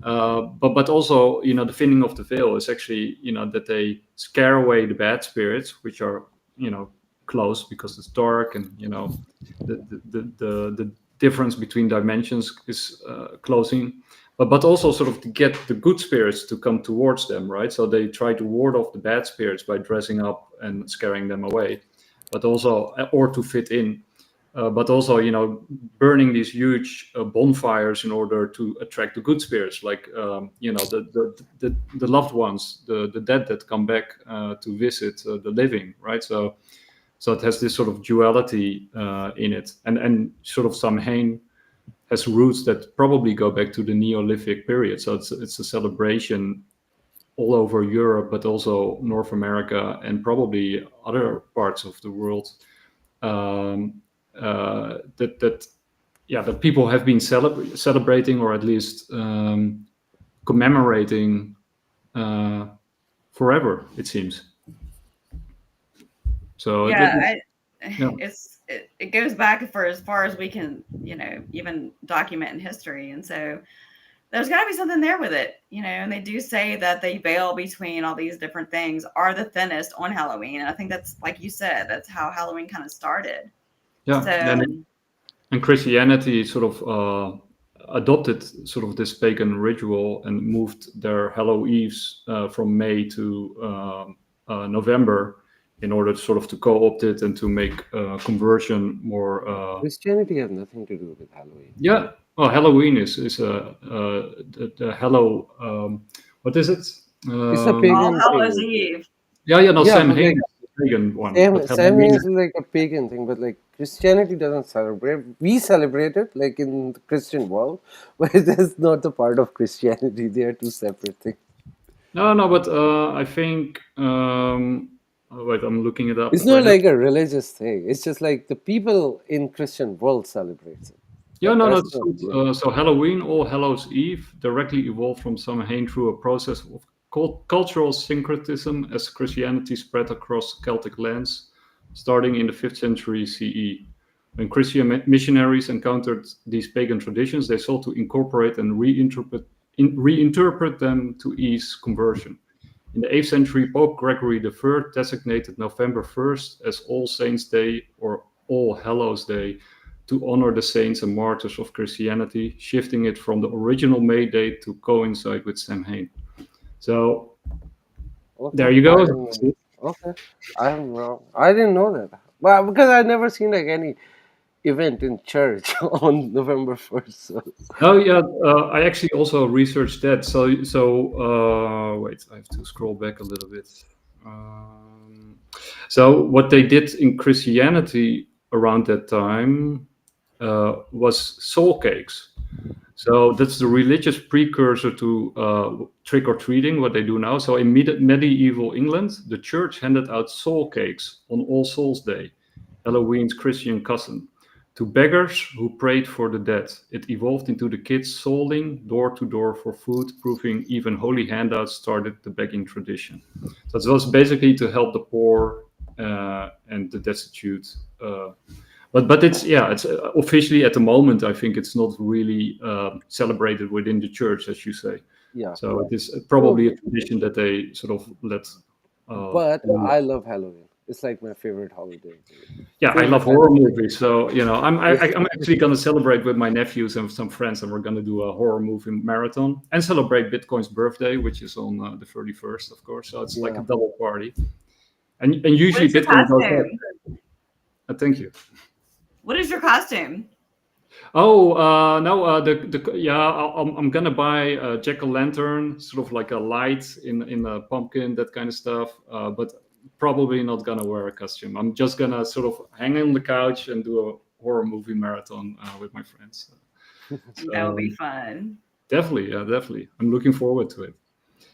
But also, you know, the thinning of the veil is actually, you know, that they scare away the bad spirits, which are, you know, close because it's dark, and you know, the difference between dimensions is closing. But also sort of to get the good spirits to come towards them, right? So they try to ward off the bad spirits by dressing up and scaring them away, but also, or to fit in. But also, you know, burning these huge bonfires in order to attract the good spirits, like you know, the loved ones, the dead that come back to visit the living, right? So it has this sort of duality in it, and sort of Samhain has roots that probably go back to the Neolithic period. So it's a celebration all over Europe, but also North America and probably other parts of the world. That people have been celebrating, or at least commemorating forever, it seems. So Yeah, yeah. it goes back for as far as we can, you know, even document in history. And so there's got to be something there with it, you know. And they do say that the veil between all these different things are the thinnest on Halloween. And I think that's, like you said, that's how Halloween kind of started. Yeah, So, and Christianity sort of adopted sort of this pagan ritual and moved their Hallow Eves from May to November, in order to sort of to co-opt it and to make conversion more. Christianity has nothing to do with Halloween. Yeah, well, Halloween is the Hallow. What is it? It's a All pagan Hallows thing. Eve. Yeah, no, Yeah, but Samhain like is the pagan one. But Samhain Halloween, is like a pagan thing, but like Christianity doesn't celebrate. We celebrate it like in the Christian world, but that's not the part of Christianity. They are two separate things. no, but I think. Wait, I'm looking it up It's right not now. like a religious thing. It's just like the people in Christian world celebrates it. Yeah, But no, that's that's not. true. So Halloween, All Hallows Eve, directly evolved from Samhain through a process of cultural syncretism as Christianity spread across Celtic lands, starting in the 5th century CE. When Christian missionaries encountered these pagan traditions, they sought to incorporate and reinterpret them to ease conversion. In the 8th century, Pope Gregory III designated November 1st as All Saints' Day or All Hallows' Day, to honor the saints and martyrs of Christianity, shifting it from the original May date to coincide with Samhain. So Okay, there you I go. didn't know. Okay, I'm wrong. I didn't know that. Well, because I've never seen like any event in church on November 1st. So. Oh yeah, I actually also researched that. Wait, I have to scroll back a little bit. So what they did in Christianity around that time was soul cakes. So that's the religious precursor to trick or treating, what they do now. So in medieval England, the church handed out soul cakes on All Souls' Day, Halloween's Christian cousin, to beggars who prayed for the dead. It evolved into the kids souling door to door for food, proving even holy handouts started the begging tradition. So it was basically to help the poor and the destitute. But it's officially at the moment, I think it's not really celebrated within the church, as you say. Yeah. So it is probably a tradition that they sort of let. But I love Halloween. It's like my favorite holiday. Yeah, I Favorite love horror Halloween. movies. So I'm actually going to celebrate with my nephews and some friends, and we're going to do a horror movie marathon and celebrate Bitcoin's birthday, which is on the 31st, of course. So it's like a double party. And usually What is your Bitcoin goes up. costume? Thank you. What is your costume? Oh no, I'm gonna buy a jack o' lantern, sort of like a light in a pumpkin, that kind of stuff. But probably not gonna wear a costume. I'm just gonna sort of hang on the couch and do a horror movie marathon with my friends. That would be So fun. definitely, yeah, definitely. I'm looking forward to it.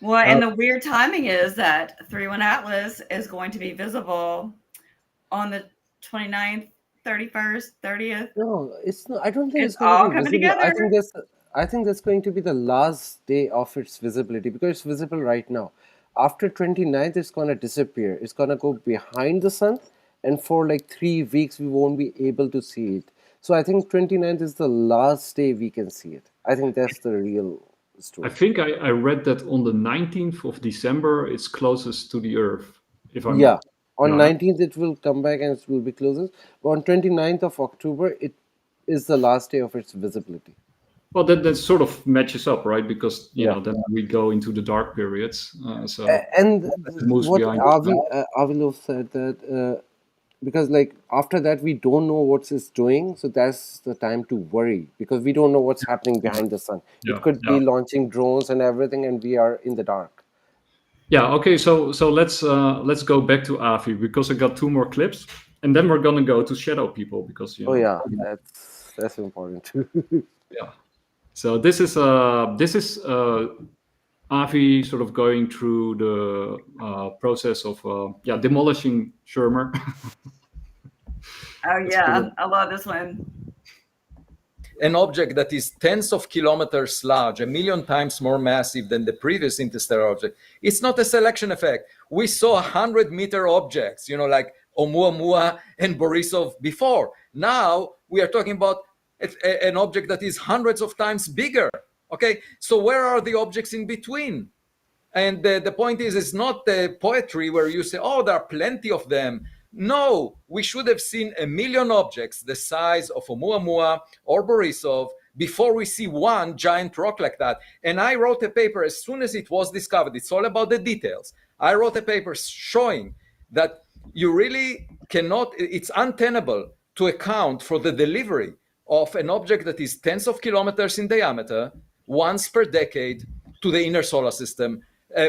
Well, and the weird timing is that 3-1 Atlas is going to be visible on the 29th, 31st, 30th. No, it's not. I don't think It's it's going to all be coming visible. together. I think that's going to be the last day of its visibility because it's visible right now. After 29th, it's going to disappear. It's going to go behind the sun, and for like 3 weeks, we won't be able to see it. So I think 29th is the last day we can see it. I think that's the real I story. think I read that on the 19th of December, it's closest to the Earth, if I'm Yeah, not. on Yeah. 19th it will come back and it will be closest. But on 29th of October, it is the last day of its visibility. Well, that sort of matches up, right? Because Yeah. then we go into the dark periods. So And as it moves what behind the sun. Avilov said that because like after that we don't know what it's doing, so that's the time to worry because we don't know what's happening behind the sun. It Yeah, could yeah, be launching drones and everything, and we are in the dark. yeah. Okay, so let's go back to Avi because I got two more clips, and then we're gonna go to Shadow People because Oh yeah, that's important too. yeah. So this is Avi sort of going through the process of demolishing Shermer. Oh That's yeah, pretty- I love this one. An object that is tens of kilometers large, a million times more massive than the previous interstellar object. It's not a selection effect. We saw 100-meter objects, like Oumuamua and Borisov before. Now we are talking about an object that is hundreds of times bigger. Okay, so where are the objects in between? And the point is, it's not poetry where you say, oh, there are plenty of them. No, we should have seen a million objects the size of Oumuamua or Borisov before we see one giant rock like that. And I wrote a paper as soon as it was discovered. It's all about the details. I wrote a paper showing that you really cannot, it's untenable to account for the delivery of an object that is tens of kilometers in diameter once per decade to the inner solar system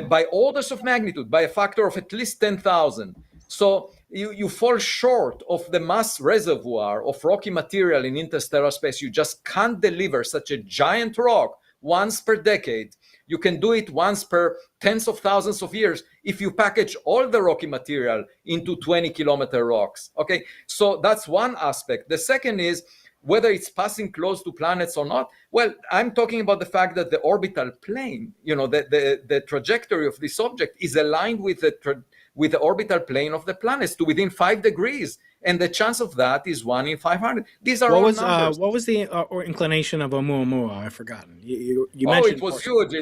by orders of magnitude, by a factor of at least 10,000. So you fall short of the mass reservoir of rocky material in interstellar space. You just can't deliver such a giant rock once per decade. You can do it once per tens of thousands of years if you package all the rocky material into 20-kilometer rocks. Okay, so that's one aspect. The second is whether it's passing close to planets or not. Well, I'm talking about the fact that the orbital plane, the trajectory of this object is aligned with the orbital plane of the planets to within 5 degrees. And the chance of that is 1 in 500. These are all numbers. What was the inclination of Oumuamua? I've forgotten. You Oh, mentioned it was huge.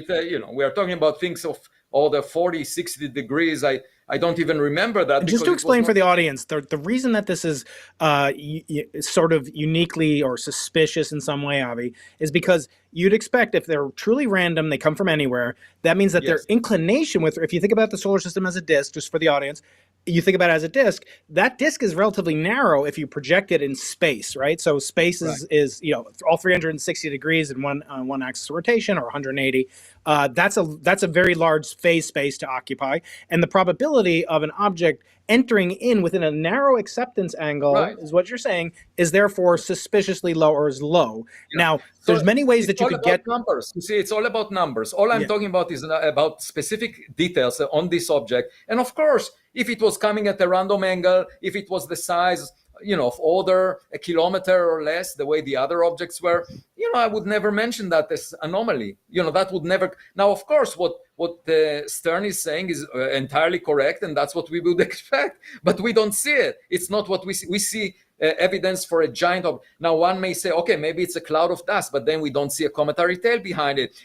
We are talking about things of all the 40, 60 degrees. I don't even remember that. Just to explain for the audience, the reason that this is sort of uniquely or suspicious in some way, Avi, is because you'd expect if they're truly random, they come from anywhere, that means that their inclination if you think about the solar system as a disk, just for the audience, you think about it as a disk, that disk is relatively narrow if you project it in space, right? So space is all 360 degrees in one axis of rotation, or 180. That's a very large phase space to occupy, and the probability of an object entering in within a narrow acceptance angle is what you're saying is therefore suspiciously low or is low. Yeah. Now, there's many ways that you could get numbers. You see, it's all about numbers. All I'm talking about is about specific details on this object. And of course, if it was coming at a random angle, if it was the size, of order a kilometer or less, the way the other objects were, I would never mention that as anomaly. That would never. Now, of course, what Stern is saying is entirely correct, and that's what we would expect. But we don't see it. It's not what we see. We see evidence for a giant object. Now, one may say, okay, maybe it's a cloud of dust, but then we don't see a cometary tail behind it.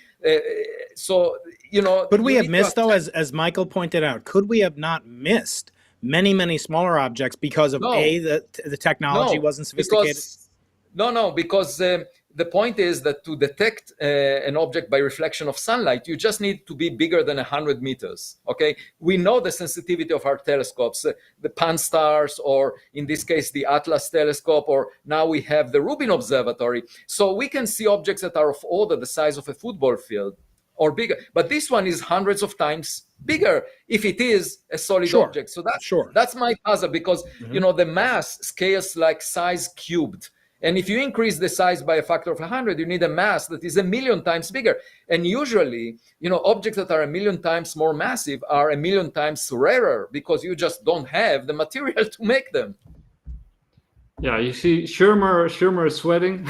Could we have missed, though, as Michael pointed out, could we have not missed many smaller objects because of the technology wasn't sophisticated? Because the point is that to detect an object by reflection of sunlight, you just need to be bigger than 100 meters. Okay, we know the sensitivity of our telescopes, the Pan-STARRS, or in this case the Atlas telescope, or now we have the Rubin Observatory. So we can see objects that are of order the size of a football field or bigger. But this one is hundreds of times bigger if it is a solid Sure. object. So Sure. that's my puzzle, because Mhm. you know the mass scales like size cubed. And if you increase the size by a factor of 100, you need a mass that is 1,000,000 times bigger. And usually, you know, objects that are 1,000,000 times more massive are 1,000,000 times rarer, because you just don't have the material to make them. Yeah, you see, Schirmer is sweating.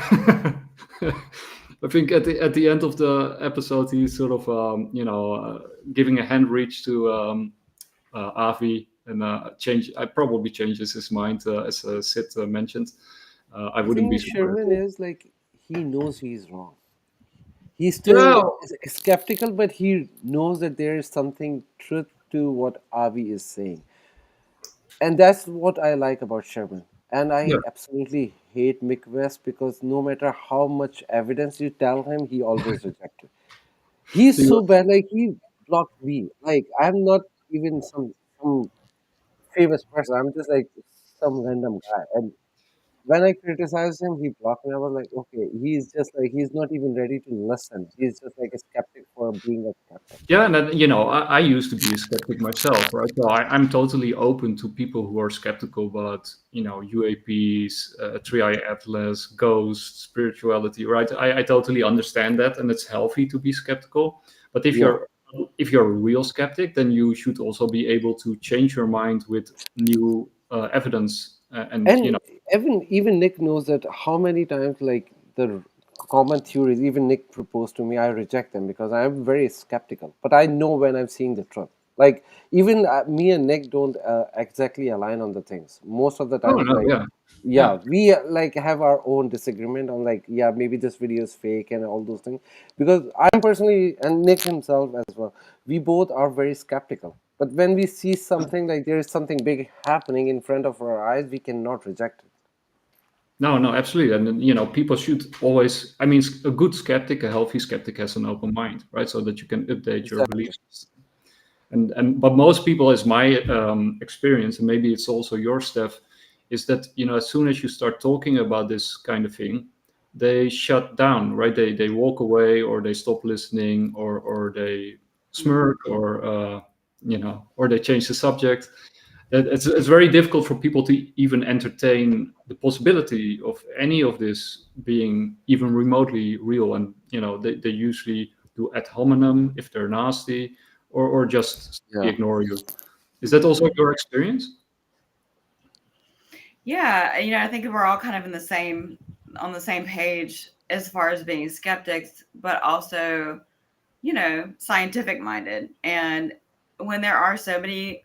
I think at the end of the episode, he's sort of giving a hand reach to Avi, and probably changes his mind, as Sid mentioned. I wouldn't be think surprised. Sherman is like, he knows he's wrong. He's still skeptical, but he knows that there is something truth to what Avi is saying. And that's what I like about Sherman. And Yeah. I absolutely hate Mick West, because no matter how much evidence you tell him, he always rejects it. He's So so bad, like he blocked me. Like I'm not even some famous person. I'm just like some random guy. And when I criticized him, he blocked me. I was like, okay, he's just like, he's not even ready to listen. He's just like a skeptic for being a skeptic. Yeah, and then, I used to be a skeptic myself, right? So I'm totally open to people who are skeptical about, UAPs, Tri Atlas, ghosts, spirituality, right? I totally understand that, and it's healthy to be skeptical. But if Yeah. you're a real skeptic, then you should also be able to change your mind with new evidence, and And even Nick knows that how many times, like the common theories, even Nick proposed to me, I reject them because I'm very skeptical. But I know when I'm seeing the truth. Like even me and Nick don't exactly align on the things. Most of the oh times, no, like yeah, yeah, we like have our own disagreement on, like, yeah, maybe this video is fake and all those things. Because I'm personally, and Nick himself as well, we both are very skeptical. But when we see something, like there is something big happening in front of our eyes, we cannot reject it. no, absolutely, and people should always. I mean, a good skeptic, a healthy skeptic, has an open mind, right? So that you can update your Exactly. beliefs. But most people, as my experience, and maybe it's also your stuff, is that as soon as you start talking about this kind of thing, they shut down, right? They walk away, or they stop listening, or they smirk, or they change the subject. It's very difficult for people to even entertain the possibility of any of this being even remotely real. And they usually do ad hominem if they're nasty, or just Yeah. ignore you. Is that also your experience? Yeah, I think we're all kind of on the same page as far as being skeptics, but also, scientific minded. And when there are so many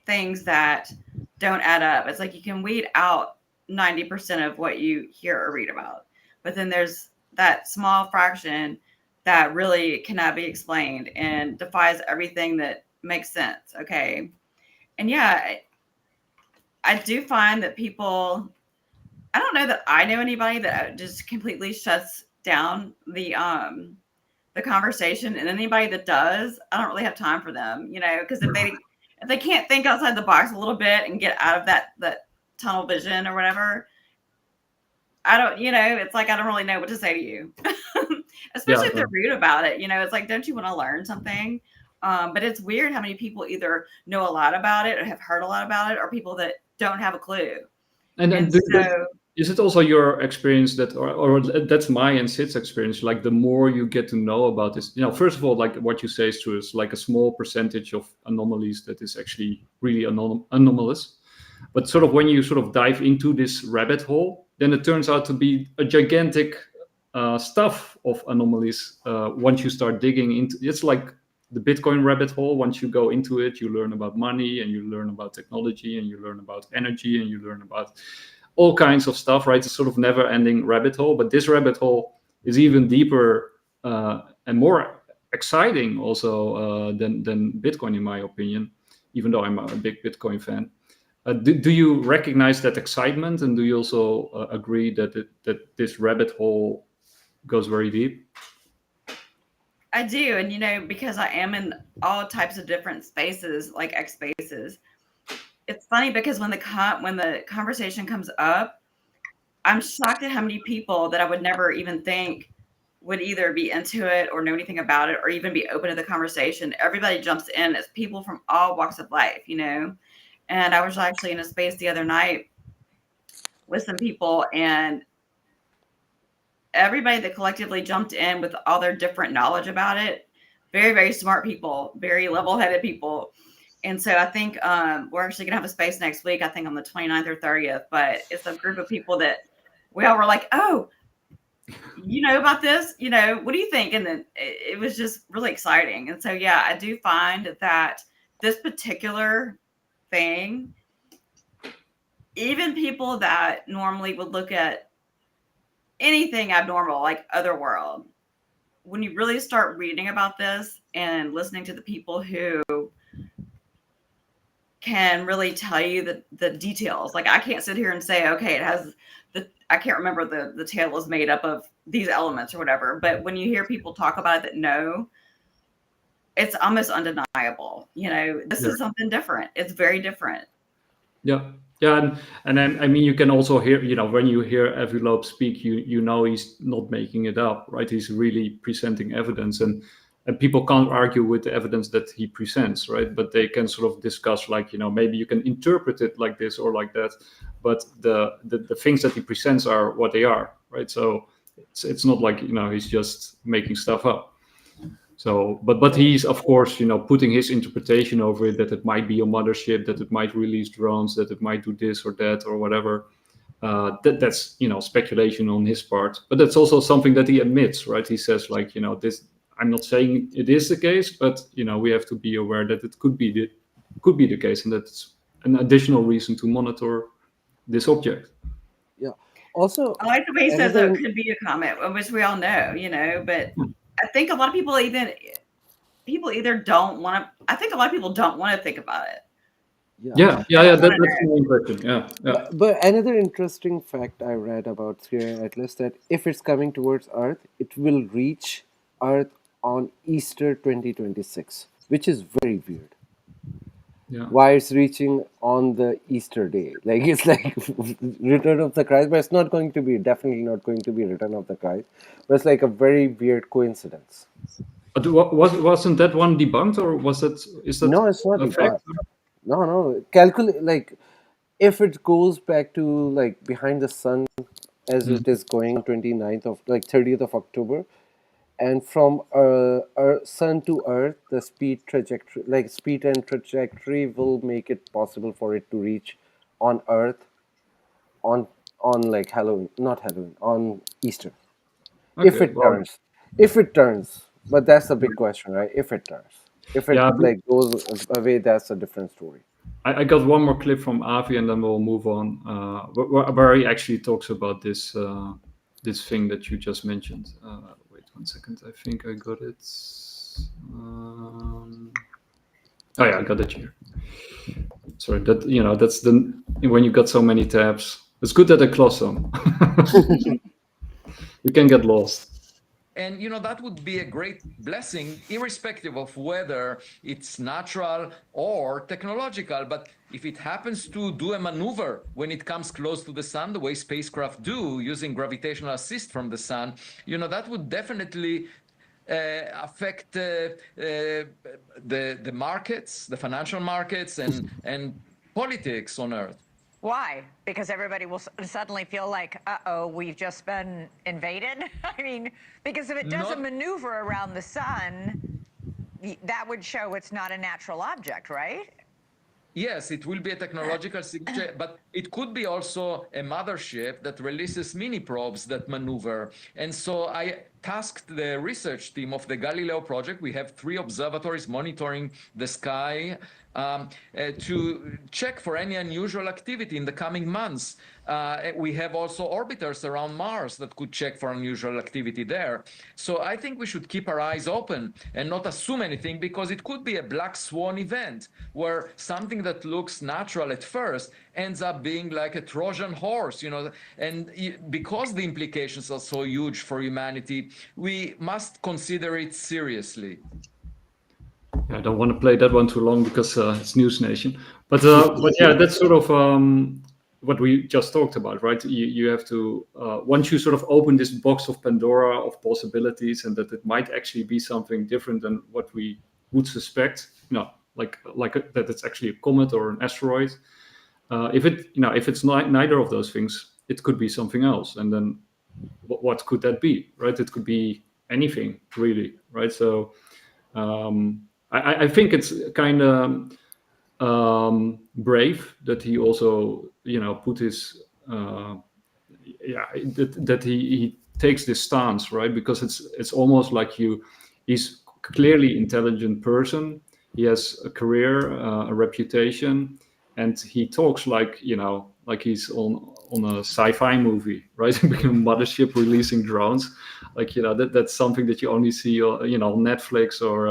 things that don't add up, it's like you can weed out 90% of what you hear or read about. But then there's that small fraction that really cannot be explained and defies everything that makes sense. Okay. And yeah, I do find that people, I don't know that I know anybody that just completely shuts down the conversation, and anybody that does, I don't really have time for them, because if they can't think outside the box a little bit and get out of that tunnel vision or whatever, I don't, it's like I don't really know what to say to you. Especially if they're rude about it, it's like, don't you want to learn something? But it's weird how many people either know a lot about it or have heard a lot about it, or people that don't have a clue. And so is it also your experience that, or that's my and Sid's experience, like the more you get to know about this, first of all, like what you say is true, it's like a small percentage of anomalies that is actually really anomalous. But sort of when you sort of dive into this rabbit hole, then it turns out to be a gigantic stuff of anomalies. Once you start digging into, it's like the Bitcoin rabbit hole. Once you go into it, you learn about money, and you learn about technology, and you learn about energy, and you learn about all kinds of stuff, right? It's sort of never-ending rabbit hole. But this rabbit hole is even deeper and more exciting also than Bitcoin, in my opinion, even though I'm a big Bitcoin fan. Do you recognize that excitement, and do you also agree that this rabbit hole goes very deep. I do, and because I am in all types of different spaces, like X spaces, it's funny because when the conversation comes up, I'm shocked at how many people that I would never even think would either be into it or know anything about it or even be open to the conversation. Everybody jumps in. It's people from all walks of life, And I was actually in a space the other night with some people, and everybody that collectively jumped in with all their different knowledge about it, very, very smart people, very level-headed people. And so I think we're actually going to have a space next week, I think on the 29th or 30th, but it's a group of people that we all were like, oh, you know about this? What do you think? And then it was just really exciting. And so, yeah, I do find that this particular thing, even people that normally would look at anything abnormal, like Otherworld, when you really start reading about this and listening to the people who can really tell you the details, like I can't sit here and say, okay, it has I can't remember the tail is made up of these elements or whatever, but when you hear people talk about it that know, it's almost undeniable. This is something different. It's very different. Yeah. Yeah, and then I mean you can also hear, when you hear Evilope speak, you know he's not making it up, right? He's really presenting evidence, and people can't argue with the evidence that he presents, right? But they can sort of discuss, like, maybe you can interpret it like this or like that, but the things that he presents are what they are, right? So it's not like he's just making stuff up. So, but he's of course, putting his interpretation over it, that it might be a mothership, that it might release drones, that it might do this or that or whatever. That's speculation on his part, but that's also something that he admits, right? He says, like, this. I'm not saying it is the case, but we have to be aware that it could be the case, and that's an additional reason to monitor this object. Yeah. Also, I like the way he says that it could be a comet, which we all know, but I think a lot of people either don't want to. I think a lot of people don't want to think about it. Yeah. That's the main question. Yeah. But another interesting fact I read about 3i Atlas, that if it's coming towards Earth, it will reach Earth on Easter 2026, which is very weird. Yeah. Why it's reaching on the Easter day? Like, it's like Return of the Christ, but it's definitely not going to be Return of the Christ. But it's like a very weird coincidence. But wasn't that one debunked, or is that? No, it's not debunked. No. Calculate, like, if it goes back to, like, behind the sun as it is going 30th of October, and from sun to Earth, the speed and trajectory will make it possible for it to reach on Earth on like Halloween, not Halloween, on Easter. Okay, if it turns, but that's the big question, right? If it goes away, that's a different story. I got one more clip from Avi, and then we'll move on, where he actually talks about this this thing that you just mentioned. Wait 1 second, I think I got it. Oh yeah, I got it here. Sorry, that's when you got so many tabs. It's good that I closed some. You can get lost. And that would be a great blessing, irrespective of whether it's natural or technological. But if it happens to do a maneuver when it comes close to the sun, the way spacecraft do, using gravitational assist from the sun, that would definitely affect the markets, the financial markets, and politics on Earth. Why? Because everybody will suddenly feel like, uh-oh, we've just been invaded? I mean, because if it does a maneuver around the sun, that would show it's not a natural object, right? Yes, it will be a technological signature, but it could be also a mothership that releases mini probes that maneuver. And so tasked the research team of the Galileo project. We have 3 observatories monitoring the sky to check for any unusual activity in the coming months. We have also orbiters around Mars that could check for unusual activity there. So I think we should keep our eyes open and not assume anything, because it could be a black swan event where something that looks natural at first ends up being like a Trojan horse, and because the implications are so huge for humanity, we must consider it seriously. I don't want to play that one too long because it's News Nation. But yeah, that's sort of what we just talked about, right? You have to once you sort of open this box of Pandora of possibilities, and that it might actually be something different than what we would suspect. Like that it's actually a comet or an asteroid. If it's not neither of those things, it could be something else. And then what could that be, right? It could be anything, really, right? So I think it's kind of brave that he also, put his, that he takes this stance, right? Because it's almost like he's clearly intelligent person. He has a career, a reputation, and he talks like he's on a sci-fi movie, right? A mothership releasing drones, that's something that you only see, on Netflix or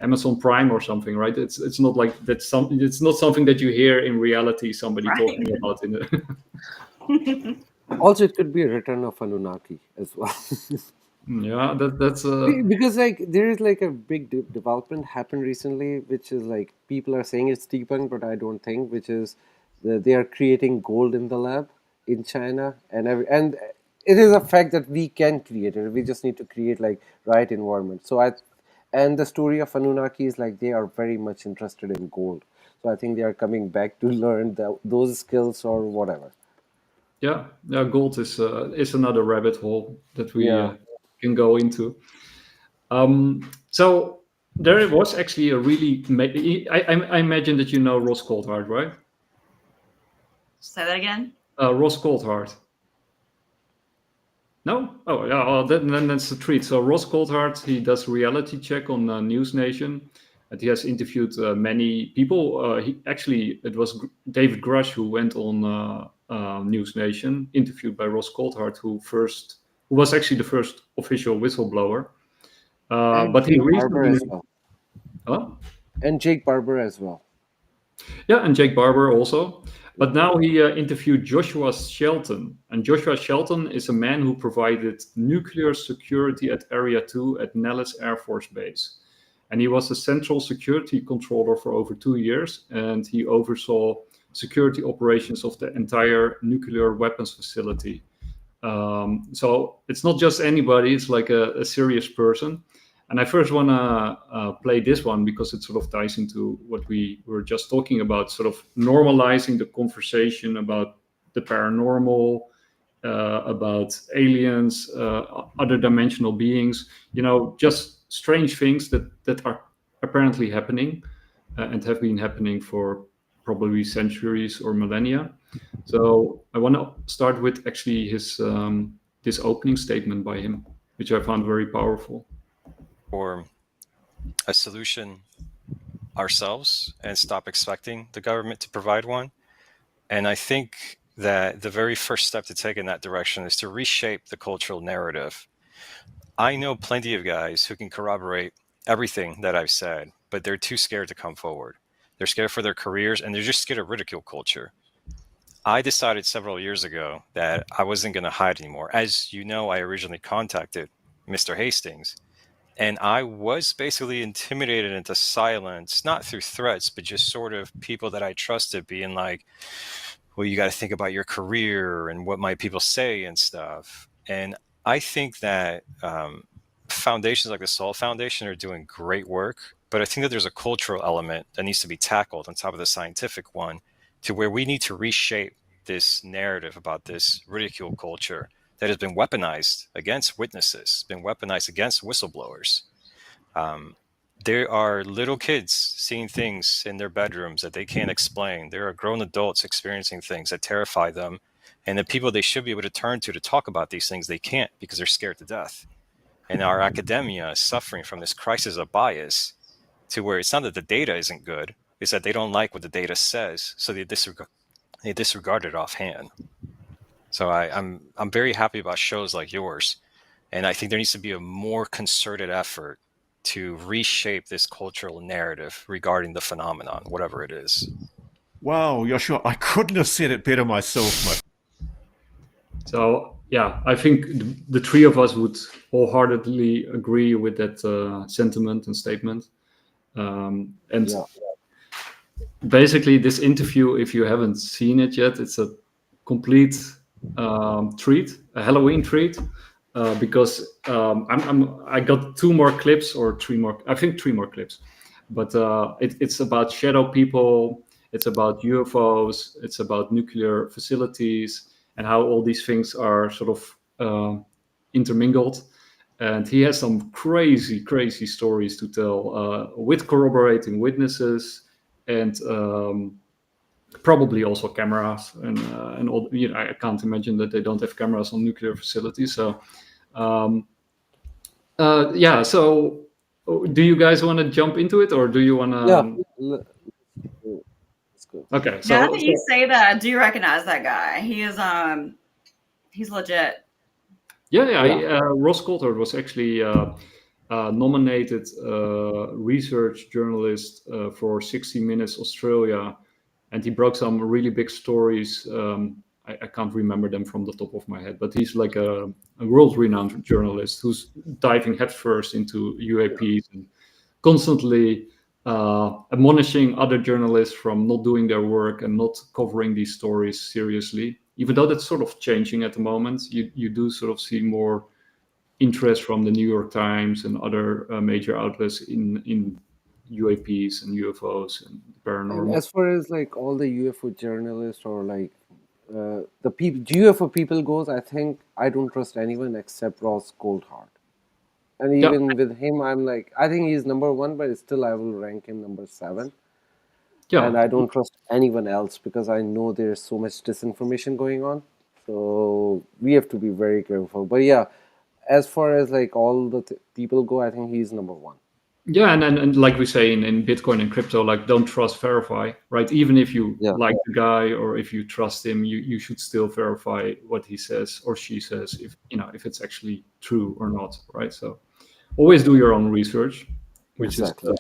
Amazon Prime or something, right? It's not like that's something. It's not something that you hear in reality. Somebody Right. talking about in the. Also, it could be a return of Anunnaki as well. Yeah, that's Because there is like a big development happened recently, which is like people are saying it's debunked, but I don't think, which is they are creating gold in the lab in China, and it is a fact that we can create it. We just need to create like right environment. And the story of Anunnaki is like they are very much interested in gold. So I think they are coming back to learn those skills or whatever. yeah. Gold is another rabbit hole that we Yeah. can go into. So there was actually a really. I imagine that you know Ross Coulthard, right? Say that again. Ross Coulthard. No? Oh, yeah. Well, then that's a treat. So Ross Coulthard, he does reality check on News Nation, and he has interviewed many people. It was David Grush who went on News Nation, interviewed by Ross Coulthard, who was actually the first official whistleblower. But he Jake Barber recently, as well. huh? And Jake Barber as well. Yeah, and Jake Barber also. But now he interviewed Joshua Shelton. And Joshua Shelton is a man who provided nuclear security at Area 2 at Nellis Air Force Base. And he was a central security controller for over 2 years. And he oversaw security operations of the entire nuclear weapons facility. So it's not just anybody, it's like a serious person. And I first want to play this one because it sort of ties into what we were just talking about, sort of normalizing the conversation about the paranormal, about aliens, other dimensional beings, just strange things that are apparently happening and have been happening for probably centuries or millennia. So I want to start with actually his this opening statement by him, which I found very powerful. For a solution ourselves and stop expecting the government to provide one. And I think that the very first step to take in that direction is to reshape the cultural narrative. I know plenty of guys who can corroborate everything that I've said, but they're too scared to come forward. They're scared for their careers, and they're just scared of ridicule culture. I decided several years ago that I wasn't going to hide anymore. As you know, I originally contacted Mr. Hastings, and I was basically intimidated into silence, not through threats, but just sort of people that I trusted being like, well, you got to think about your career and what might people say and stuff. And I think that foundations like the Soul Foundation are doing great work, but I think that there's a cultural element that needs to be tackled on top of the scientific one, to where we need to reshape this narrative about this ridicule culture that has been weaponized against witnesses, been weaponized against whistleblowers. There are little kids seeing things in their bedrooms that they can't explain. There are grown adults experiencing things that terrify them And the people they should be able to turn to talk about these things, they can't because they're scared to death. And our academia is suffering from this crisis of bias, to where it's not that the data isn't good, it's that they don't like what the data says, so they disregard it offhand. So I'm very happy about shows like yours, and I think there needs to be a more concerted effort to reshape this cultural narrative regarding the phenomenon, whatever it is. Wow, Joshua, I couldn't have said it better myself, my So yeah, I think the three of us would wholeheartedly agree with that sentiment and statement. And Yeah. basically, this interview, if you haven't seen it yet, it's a complete treat, a Halloween treat, because I got 2 more clips or 3 more, I think 3 more clips, but it's about shadow people, it's about UFOs, it's about nuclear facilities, and how all these things are sort of intermingled. And he has some crazy stories to tell with corroborating witnesses, and probably also cameras and all. I can't imagine that they don't have cameras on nuclear facilities. So yeah. So do you guys want to jump into it, or do you want to? Yeah. Let's go. Okay. So Now that you say that, I do recognize that guy. He is he's legit. yeah. Ross Coulthard was actually nominated research journalist for 60 Minutes Australia, and he broke some really big stories. I can't remember them from the top of my head, but he's like a world-renowned journalist who's diving headfirst into UAPs and constantly admonishing other journalists from not doing their work and not covering these stories seriously. Even though that's sort of changing at the moment, you do sort of see more interest from the New York Times and other major outlets in UAPs and UFOs and And paranormal. as far as like all the UFO journalists or like the UFO people goes, I think I don't trust anyone except Ross Coulthard. And Yeah, even with him, I'm like, I think he's number 1, but still I will rank him number 7. And yeah, I don't trust anyone else because I know there's so much disinformation going on. So we have to be very careful. But yeah, as far as like all the people go, I think he's number 1. yeah, and like we say in Bitcoin and crypto, like don't trust, verify, right? Even if you Yeah. like the guy or if you trust him, you should still verify what he says or she says, if it's actually true or not, right? So always do your own research, which Exactly. is.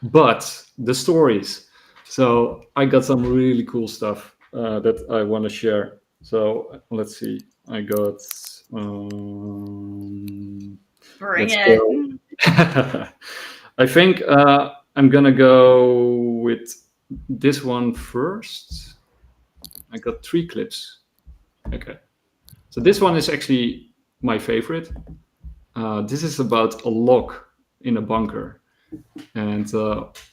But the stories. So I got some really cool stuff that I want to share. So let's see. I got. Bring Let's it. go. I think I'm gonna go with this one first. I got 3 clips. Okay. So this one is actually my favorite. This is about a lock in a bunker. And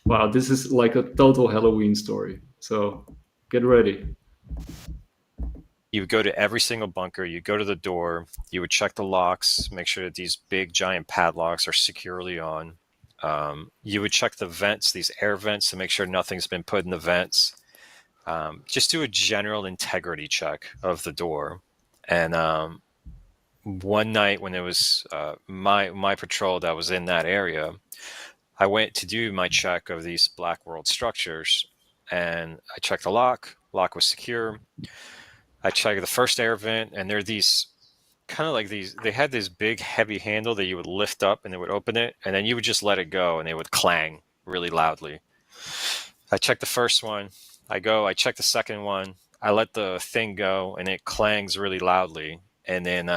wow, this is like a total Halloween story. So get ready. You would go to every single bunker, you go to the door, you would check the locks, make sure that these big giant padlocks are securely on. You would check the vents, these air vents, to make sure nothing's been put in the vents. Just do a general integrity check of the door. And one night when it was my patrol that was in that area, I went to do my check of these Black World structures, and I checked the lock. Lock was secure. I checked the first air vent, and they're these kind of like these. They had this big, heavy handle that you would lift up, and it would open it, and then you would just let it go, and it would clang really loudly. I checked the first one. I check the second one. I let the thing go, and it clangs really loudly, and then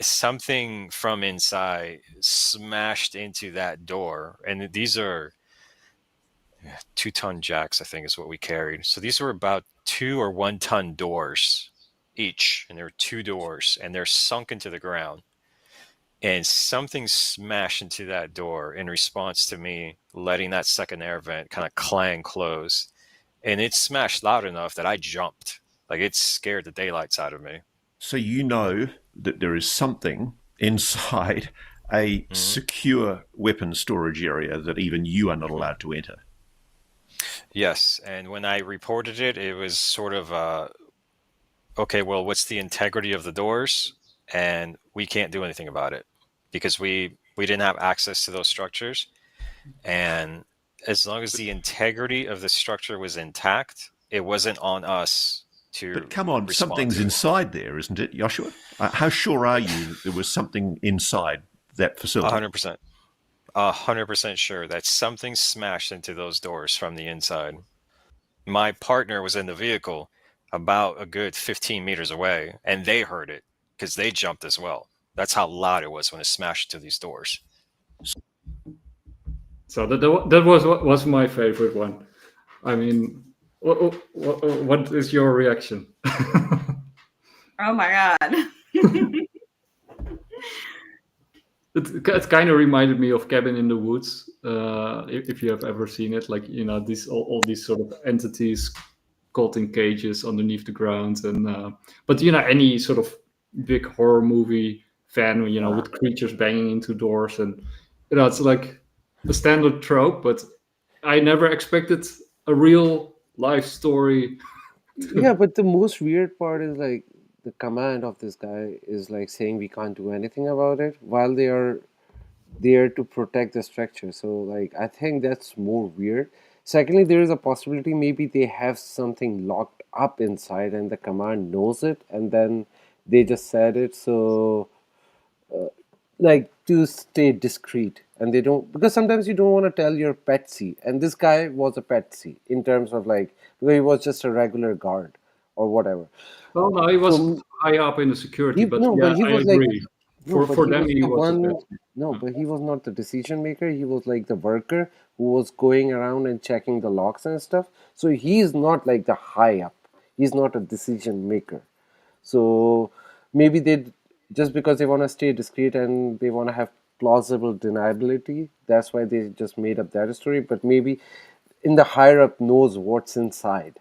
something from inside smashed into that door. And these are 2-ton jacks, I think is what we carried. So these were about 2 or 1-ton doors each, and there were 2 doors, and they're sunk into the ground. And something smashed into that door in response to me letting that second air vent kind of clang close. And it smashed loud enough that I jumped. Like, it scared the daylights out of me. So you know that there is something inside a secure weapon storage area that even you are not allowed to enter. Yes, and when I reported it, it was sort of okay, well, what's the integrity of the doors? And we can't do anything about it because we didn't have access to those structures. And as long as the integrity of the structure was intact, it wasn't on us to But come on, respond something's to it. inside there, isn't it, Joshua? How sure are you that there was something inside that facility? 100%. 100% sure that something smashed into those doors from the inside. My partner was in the vehicle about a good 15 meters away, and they heard it because they jumped as well. That's how loud it was when it smashed into these doors. So that was my favorite one. I mean, what is your reaction? Oh my God. It kind of reminded me of Cabin in the Woods, if you have ever seen it. Like, you know, these all these sort of entities caught in cages underneath the ground, and but you know, any sort of big horror movie fan, you know, with creatures banging into doors, and you know, it's like a standard trope. But I never expected a real life story. Yeah, but the most weird part is like the command of this guy is like saying we can't do anything about it while they are there to protect the structure. So like I think that's more weird. Secondly, there is a possibility maybe they have something locked up inside and the command knows it and then they just said it so like to stay discreet and they don't because sometimes you don't want to tell your petsy and this guy was a petsy in terms of like he was just a regular guard or whatever. Well, no, he was So high up in the security, he but no, yeah, but he I was like agree. no, but For he them, was he the was a one. pet. No, but he was not the decision maker. He was like the worker who was going around and checking the locks and stuff. So he is not like the high up. He's not a decision maker. So maybe they just because they want to stay discreet and they want to have plausible deniability. That's why they just made up that story. But maybe in the higher up knows what's inside.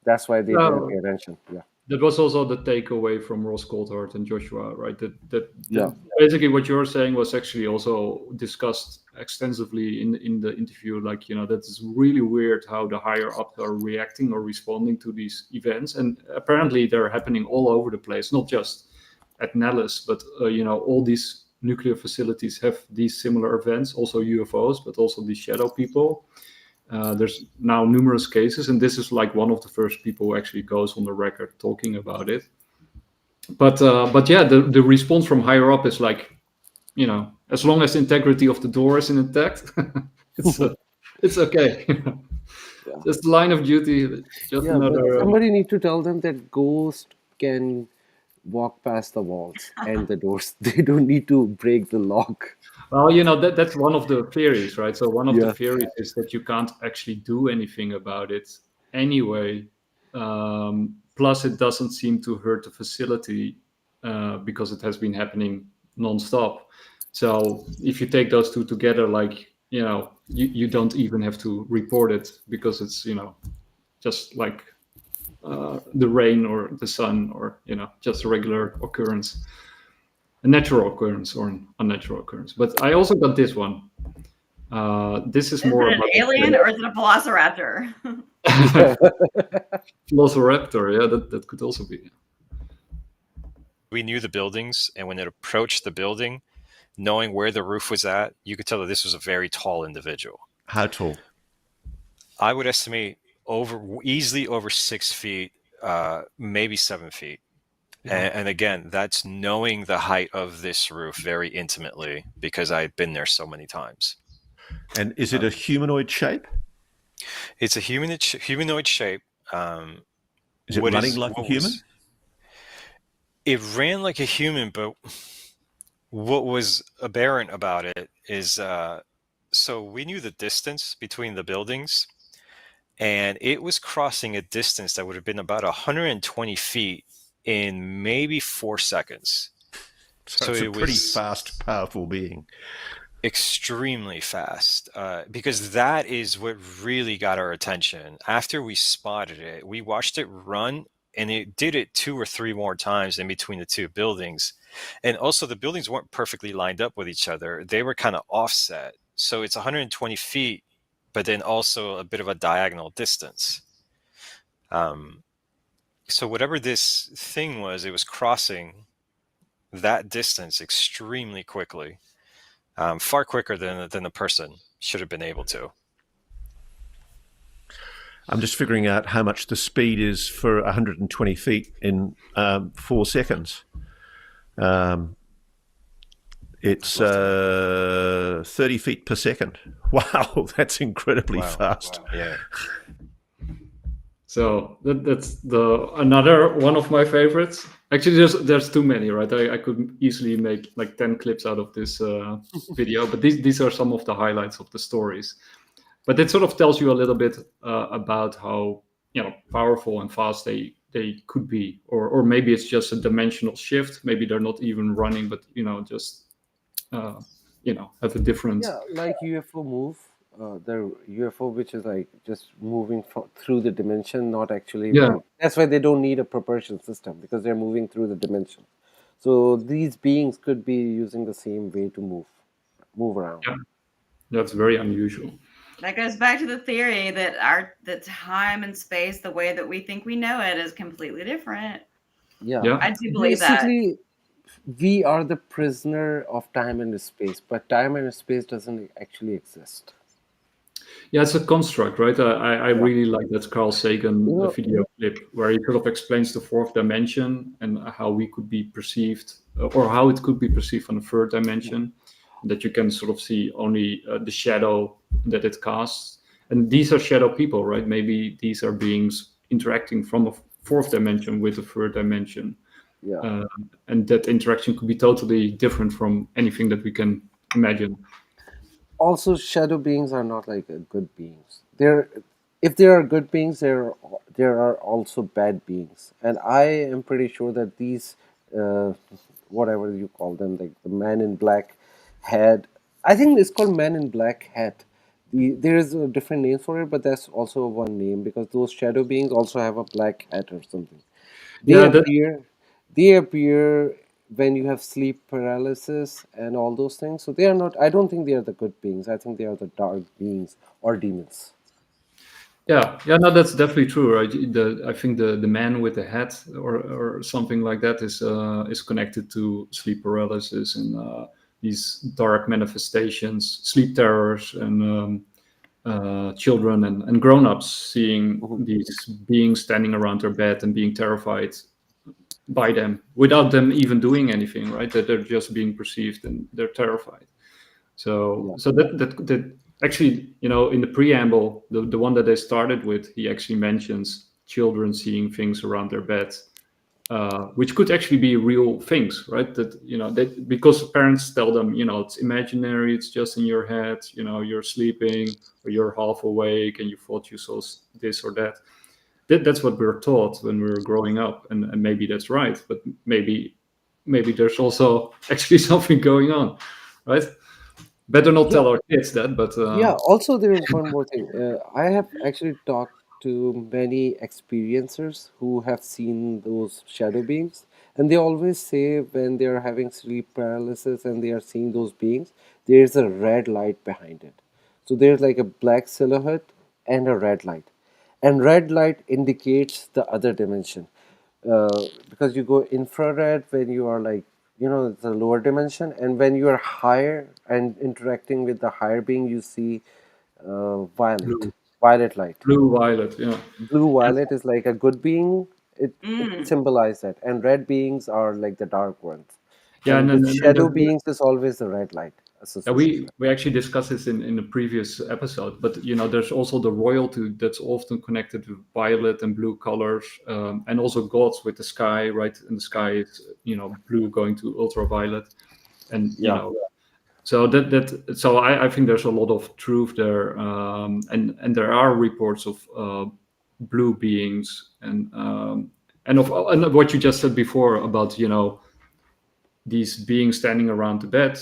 That's why they didn't pay Well, attention. Yeah, that was also the takeaway from Ross Coulthard and Joshua, right? yeah. Basically what you're saying was actually also discussed extensively in the interview. Like, you know, that is really weird how the higher ups are reacting or responding to these events, and apparently they're happening all over the place, not just at Nellis, but you know, all these nuclear facilities have these similar events, also UFOs, but also these shadow people. There's now numerous cases, and this is like one of the first people who actually goes on the record talking about it. But yeah, the response from higher up is like, you know, as long as the integrity of the door is intact, it's it's okay. Yeah. Just the line of duty. Just Yeah, but another. somebody need to tell them that ghost can walk past the walls and the doors. They don't need to break the lock. Well, you know, that's one of the theories, right? So one of the Yeah. theories is that you can't actually do anything about it anyway. Plus, it doesn't seem to hurt the facility because it has been happening nonstop. So if you take those two together, like, you know, you don't even have to report it because it's, you know, just like the rain or the sun, or, you know, just a regular occurrence, a natural occurrence or an unnatural occurrence. But I also got this one. This is Is more it an about alien or is it a velociraptor? Velociraptor. Yeah, that could also be. We knew the buildings, and when it approached the building, knowing where the roof was at, you could tell that this was a very tall individual. How tall? I would estimate easily over 6 feet, maybe 7 feet. And again, that's knowing the height of this roof very intimately because I've been there so many times. And is it a humanoid shape? It's a humanoid shape. Is it running like a human? It ran like a human, but what was aberrant about it is so we knew the distance between the buildings, and it was crossing a distance that would have been about 120 feet in maybe 4 seconds. So it's a pretty fast, powerful being. Extremely fast, because that is what really got our attention. After we spotted it, we watched it run, and it did it 2 or 3 more times in between the two buildings. And also the buildings weren't perfectly lined up with each other. They were kind of offset. So it's 120 feet but then also a bit of a diagonal distance. So whatever this thing was, it was crossing that distance extremely quickly, far quicker than the person should have been able to. I'm just figuring out how much the speed is for 120 feet in 4 seconds. It's 30 feet per second. Wow, that's incredibly fast. Yeah. So that's another one of my favorites. Actually, there's too many, right? I could easily make like 10 clips out of this video, but these are some of the highlights of the stories. But it sort of tells you a little bit about how powerful and fast they could be, or maybe it's just a dimensional shift. Maybe they're not even running, but just have a different. Yeah, like UFO move. The UFO, which is like just moving through the dimension, not actually. Yeah. That's why they don't need a propulsion system, because they're moving through the dimension. So these beings could be using the same way to move around. Yeah, that's very unusual. That goes back to the theory that the time and space, the way that we think we know it, is completely different. Yeah. I do believe that. Basically, we are the prisoner of time and space, but time and space doesn't actually exist. Yeah, it's a construct, right? I really like that Carl Sagan video clip where he sort of explains the fourth dimension and how we could be perceived, or how it could be perceived on the third dimension, that you can sort of see only the shadow that it casts. And these are shadow people, right? Maybe these are beings interacting from a fourth dimension with a third dimension. Yeah. And that interaction could be totally different from anything that we can imagine. Also, shadow beings are not like good beings. If there are good beings, there are also bad beings, and I am pretty sure that these, whatever you call them, like the Man in Black hat. I think it's called Man in Black hat. There is a different name for it, but that's also one name, because those shadow beings also have a black hat or something. They appear when you have sleep paralysis and all those things. So they are not. I don't think they are the good beings. I think they are the dark beings or demons. Yeah, no, that's definitely true, right? I think the man with the hat or something like that is connected to sleep paralysis and these dark manifestations, sleep terrors, and children and grown-ups seeing these beings standing around their bed and being terrified by them without them even doing anything, right? That they're just being perceived and they're terrified. So that actually, in the preamble, the one that they started with, he actually mentions children seeing things around their bed, which could actually be real things, right? That because parents tell them, it's imaginary, it's just in your head, you're sleeping or you're half awake and you thought you saw this or that. That's what we're taught when we're growing up, and maybe that's right, but maybe there's also actually something going on, right? Better not tell our kids that, but Yeah. Also, there is one more thing. I have actually talked to many experiencers who have seen those shadow beings, and they always say when they are having sleep paralysis and they are seeing those beings, there is a red light behind it. So there's like a black silhouette and a red light, and red light indicates the other dimension, because you go infrared when you are like, the lower dimension, and when you are higher and interacting with the higher being, you see violet light. blue, violet, yeah. Blue violet is like a good being. It symbolizes that, and red beings are like the dark ones. Yeah, and and with shadow beings is always the red light associated. we actually discussed this in a previous episode, but there's also the royalty that's often connected with violet and blue colors, and also gods with the sky, right? And the sky is blue going to ultraviolet, and so so I think there's a lot of truth there, and there are reports of blue beings and what you just said before about these beings standing around the bed.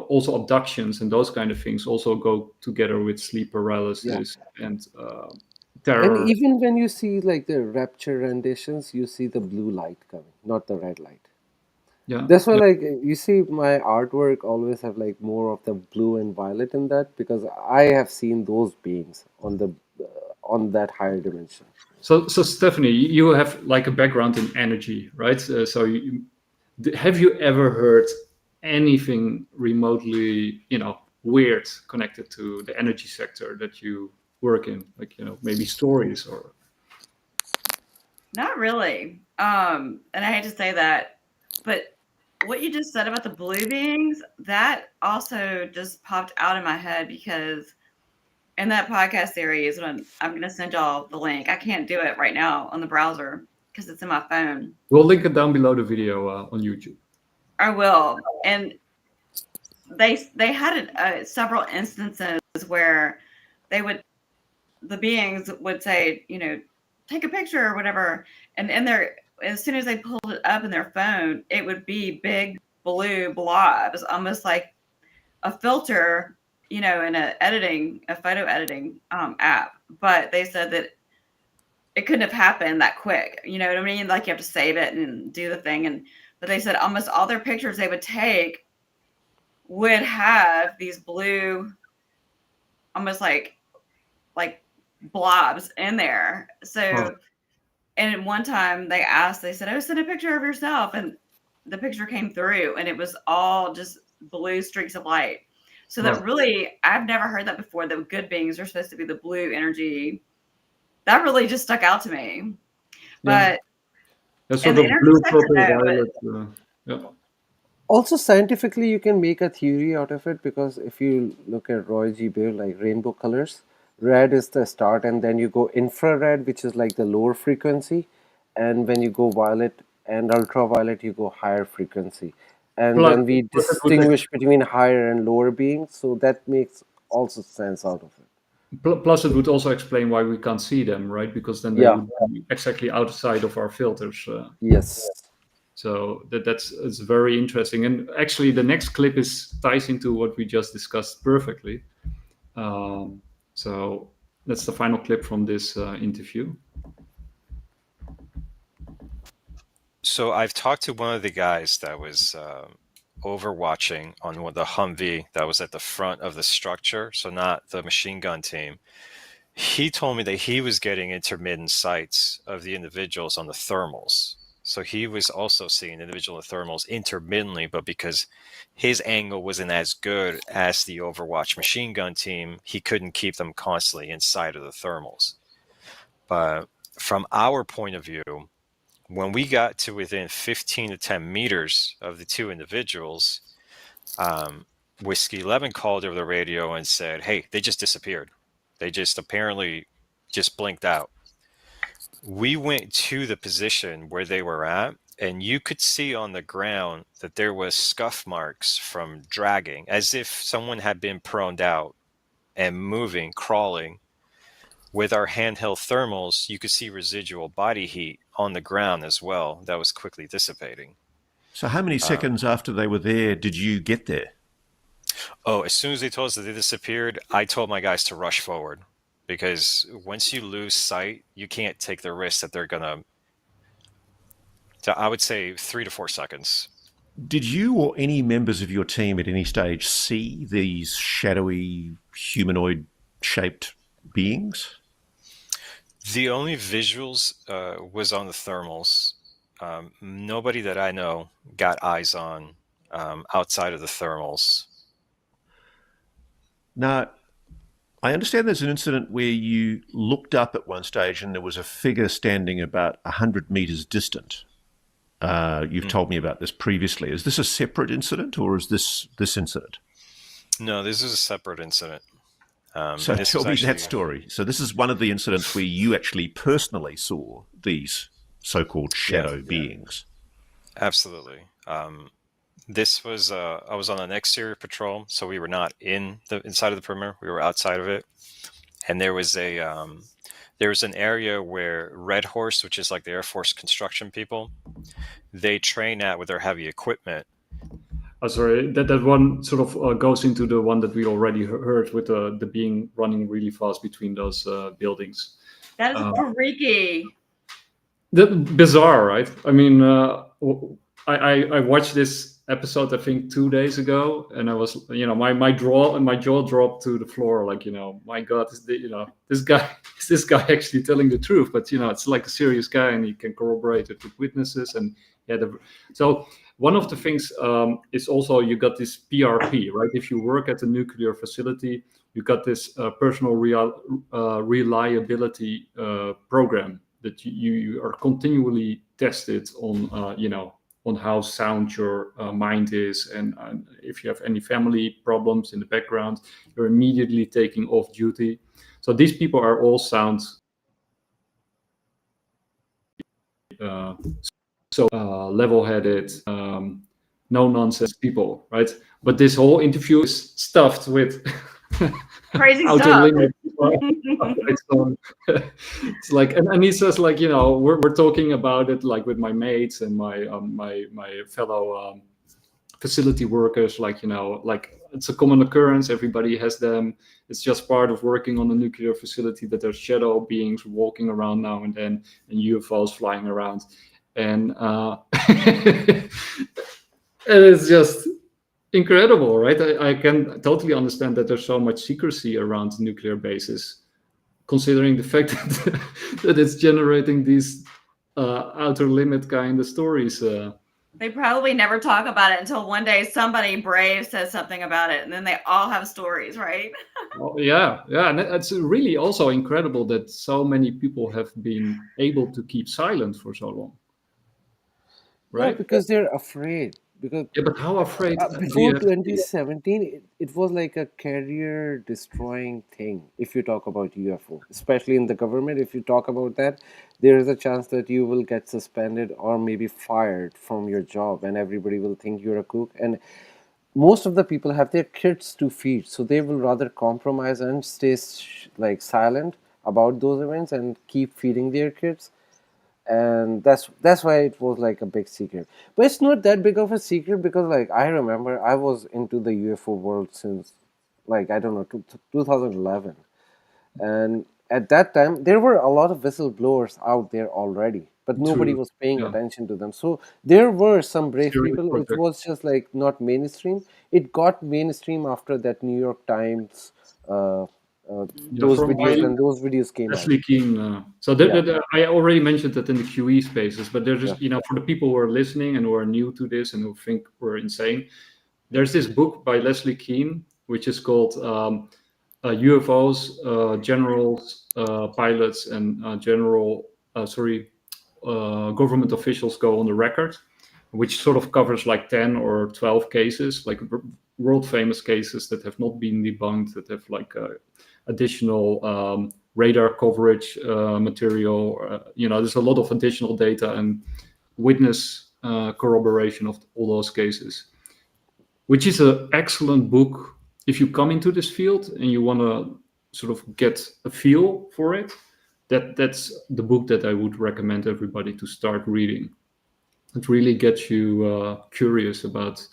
Also abductions and those kind of things also go together with sleep paralysis and terror. And even when you see like the rapture renditions, you see the blue light coming, not the red light. Yeah. That's why, Yeah. like, you see, my artwork always have like more of the blue and violet in that because I have seen those beings on that higher dimension. So Stephanie, you have like a background in energy, right? Have you ever heard anything remotely, weird connected to the energy sector that you work in? Like, maybe stories or. Not really. And I hate to say that, but what you just said about the blue beings, that also just popped out in my head because in that podcast series, when I'm going to send y'all the link, I can't do it right now on the browser because it's in my phone. We'll link it down below the video on YouTube. I will. And they had several instances where the beings would say, take a picture or whatever, and as soon as they pulled it up in their phone, it would be big blue blobs, almost like a filter, in a photo editing app. But they said that it couldn't have happened that quick. You know what I mean? Like you have to save it and do the thing. But they said almost all their pictures they would take would have these blue, almost like blobs in there. So, and one time they said, "Oh, send a picture of yourself," and the picture came through, and it was all just blue streaks of light. So that really, I've never heard that before. The good beings are supposed to be the blue energy. That really just stuck out to me. But that's in sort the of energy blue, sector, purple, no, violet. Also, scientifically, you can make a theory out of it because if you look at Roy G. Biv, like rainbow colors, red is the start, and then you go infrared, which is like the lower frequency, and when you go violet and ultraviolet, you go higher frequency, and Plus, then we plus it would distinguish between higher and lower beings, so that makes also sense out of it. plus it would also explain why we can't see them, right? Because then they Yeah. would be exactly outside of our filters. Yes. So it's very interesting. And actually, the next clip ties into what we just discussed perfectly. So that's the final clip from this interview. So I've talked to one of the guys that was overwatching on the Humvee that was at the front of the structure, so not the machine gun team. He told me that he was getting intermittent sights of the individuals on the thermals. So he was also seeing individual thermals intermittently, but because his angle wasn't as good as the Overwatch machine gun team, he couldn't keep them constantly inside of the thermals. But from our point of view, when we got to within 15 to 10 meters of the two individuals, Whiskey 11 called over the radio and said, "Hey, they just disappeared. They just apparently just blinked out." We went to the position where they were at, and you could see on the ground that there was scuff marks from dragging, as if someone had been proned out and moving, crawling. With our handheld thermals, you could see residual body heat on the ground as well that was quickly dissipating. So how many seconds after they were there did you get there? Oh, as soon as they told us that they disappeared, I told my guys to rush forward. Because once you lose sight, you can't take the risk that they're going to, I would say 3 to 4 seconds. Did you or any members of your team at any stage see these shadowy, humanoid-shaped beings? The only visuals was on the thermals. Nobody that I know got eyes on outside of the thermals. Now, I understand there's an incident where you looked up at one stage and there was a figure standing about 100 meters distant. You've told me about this previously. Is this a separate incident or is this incident? No, this is a separate incident. So tell me that story. So this is one of the incidents where you actually personally saw these so-called shadow beings. Absolutely. This was I was on an exterior patrol, so we were not inside of the perimeter. We were outside of it, and there was an area where Red Horse, which is like the Air Force construction people, they train at with their heavy equipment. Oh, sorry, that one sort of goes into the one that we already heard with the being running really fast between those buildings. That is freaky. Bizarre, right? I mean, I watched this episode I think 2 days ago, and I was, my jaw dropped to the floor. Like, my God, this guy is this guy actually telling the truth? But it's like a serious guy, and he can corroborate it with witnesses. And yeah, so one of the things is also you got this PRP, right? If you work at a nuclear facility, you got this personal reliability program that you are continually tested on, on how sound your mind is, and if you have any family problems in the background, you're immediately taking off duty. So these people are all sound, level-headed, no nonsense people, right? But this whole interview is stuffed with Crazy outer stuff. limits. It's like, and he says, like, we're talking about it, like, with my mates and my fellow facility workers, like, like, it's a common occurrence, everybody has them. It's just part of working on a nuclear facility that there's shadow beings walking around now and then, and UFOs flying around. And and it's just incredible, right? I can totally understand that there's so much secrecy around nuclear bases, considering the fact that it's generating these outer limit kind of stories. They probably never talk about it until one day somebody brave says something about it, and then they all have stories, right? Yeah, and it's really also incredible that so many people have been able to keep silent for so long, Yeah, right? because they're afraid. Because Yeah, but how afraid do you before have to be? 2017, it was like a career destroying thing. If you talk about UFO, especially in the government, if you talk about that, there is a chance that you will get suspended or maybe fired from your job, and everybody will think you're a kook. And most of the people have their kids to feed, so they will rather compromise and stay like silent about those events and keep feeding their kids. And that's why it was like a big secret. But it's not that big of a secret, because like I remember I was into the UFO world since, like, I don't know, 2011. And at that time there were a lot of whistleblowers out there already, but nobody True. was paying Yeah. attention to them. So there were some brave Serious people. It project. was just like not mainstream. It got mainstream after that New York Times, Yeah, those from videos, when those videos came out. Leslie Keane. So Yeah. I already mentioned that in the QE spaces, but there's Yeah. just, for the people who are listening and who are new to this and who think we're insane, there's this book by Leslie Keane, which is called UFOs, Generals, Pilots, and government officials go on the record, which sort of covers like 10 or 12 cases, like world famous cases that have not been debunked, that have like additional radar coverage material. There's a lot of additional data and witness corroboration of all those cases, which is an excellent book if you come into this field and you want to sort of get a feel for it. That's the book that I would recommend everybody to start reading. It really gets you curious about.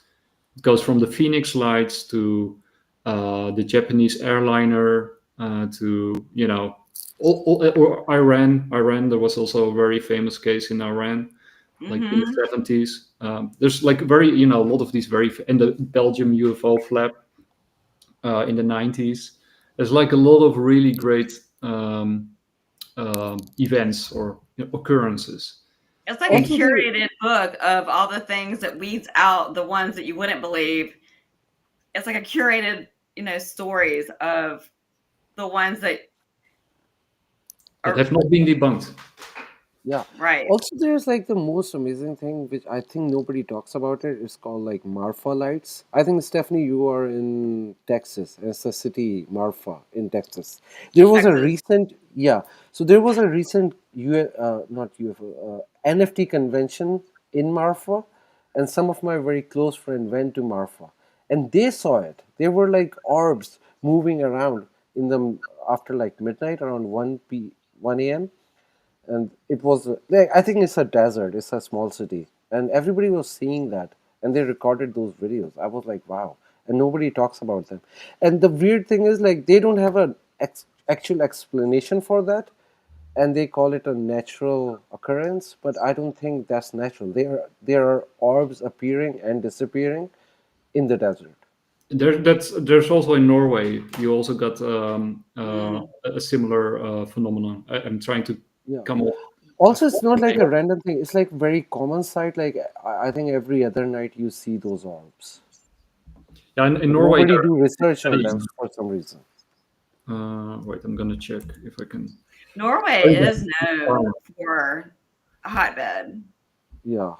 It goes from the Phoenix Lights to the Japanese airliner to or Iran. There was also a very famous case in Iran, like in the 70s. There's like a lot of these and the Belgium UFO flap in the 90s. There's like a lot of really great events or occurrences. It's like a curated book of all the things that weeds out the ones that you wouldn't believe. It's like a curated, stories of the ones that have not been debunked. Yeah. Right. Also, there's like the most amazing thing, which I think nobody talks about it. It's called like Marfa lights. I think, Stephanie, you are in Texas. It's a city, Marfa, in Texas. There was a recent, So there was a recent not UFO, NFT convention in Marfa, and some of my very close friends went to Marfa, and they saw it. There were like orbs moving around in them after like midnight, around 1 a.m. And it was like, I think it's a desert, it's a small city, and everybody was seeing that, and they recorded those videos. I was like, wow. And nobody talks about them. And the weird thing is, like, they don't have an actual explanation for that. and they call it a natural occurrence, but I don't think that's natural. There are orbs appearing and disappearing in the desert. There's also in Norway. You also got Mm. a similar phenomenon. I'm trying to Yeah. come up. Also, it's not like a random thing. It's like very common sight. Like I think every other night you see those orbs. Yeah, in But Norway. nobody do research on them studies. for some reason. Wait, I'm gonna check if I can. Norway is known for a hotbed. Yeah.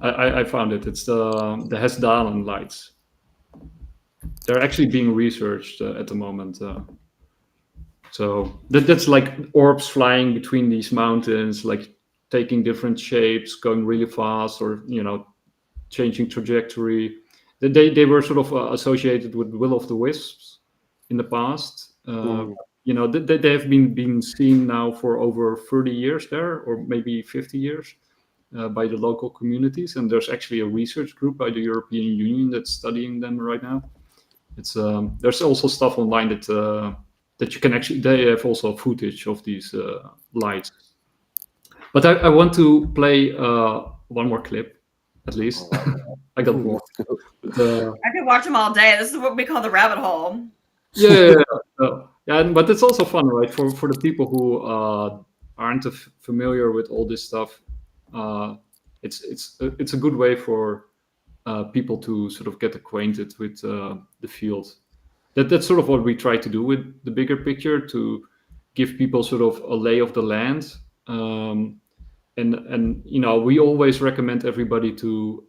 I found it. It's the Hesdalen lights. They're actually being researched at the moment. So that's like orbs flying between these mountains, like taking different shapes, going really fast, or changing trajectory. They were sort of associated with Will of the Wisps in the past. They have been seen now for over 30 years there, or maybe 50 years. By the local communities, and there's actually a research group by the European Union that's studying them right now. It's there's also stuff online that you can actually. They have also footage of these lights. But I want to play one more clip, at least. I got more. I could watch them all day. This is what we call the rabbit hole. Yeah. But it's also fun, right? For the people who aren't familiar with all this stuff. It's a good way for people to sort of get acquainted with the field. That's sort of what we try to do with the bigger picture, to give people sort of a lay of the land. And we always recommend everybody to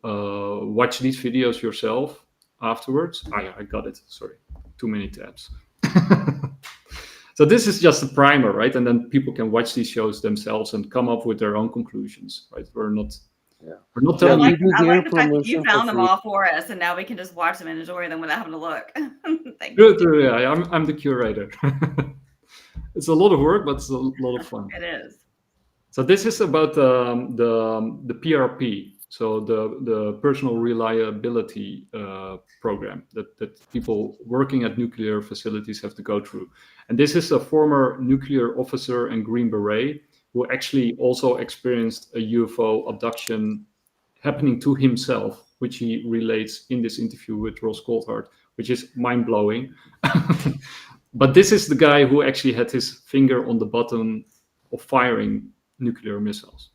watch these videos yourself afterwards. I got it. Sorry, too many tabs. So this is just a primer, right? And then people can watch these shows themselves and come up with their own conclusions, right? We're not telling I you. like the fact that you found them all for us, and now we can just watch them and enjoy them without having to look. Thank you. Yeah, I'm the curator. It's a lot of work, but it's a lot of fun. It is. So this is about the PRP, so the personal reliability program that people working at nuclear facilities have to go through. And this is a former nuclear officer and Green Beret who actually also experienced a UFO abduction happening to himself, which he relates in this interview with Ross Coulthard, which is mind-blowing. But this is the guy who actually had his finger on the button of firing nuclear missiles.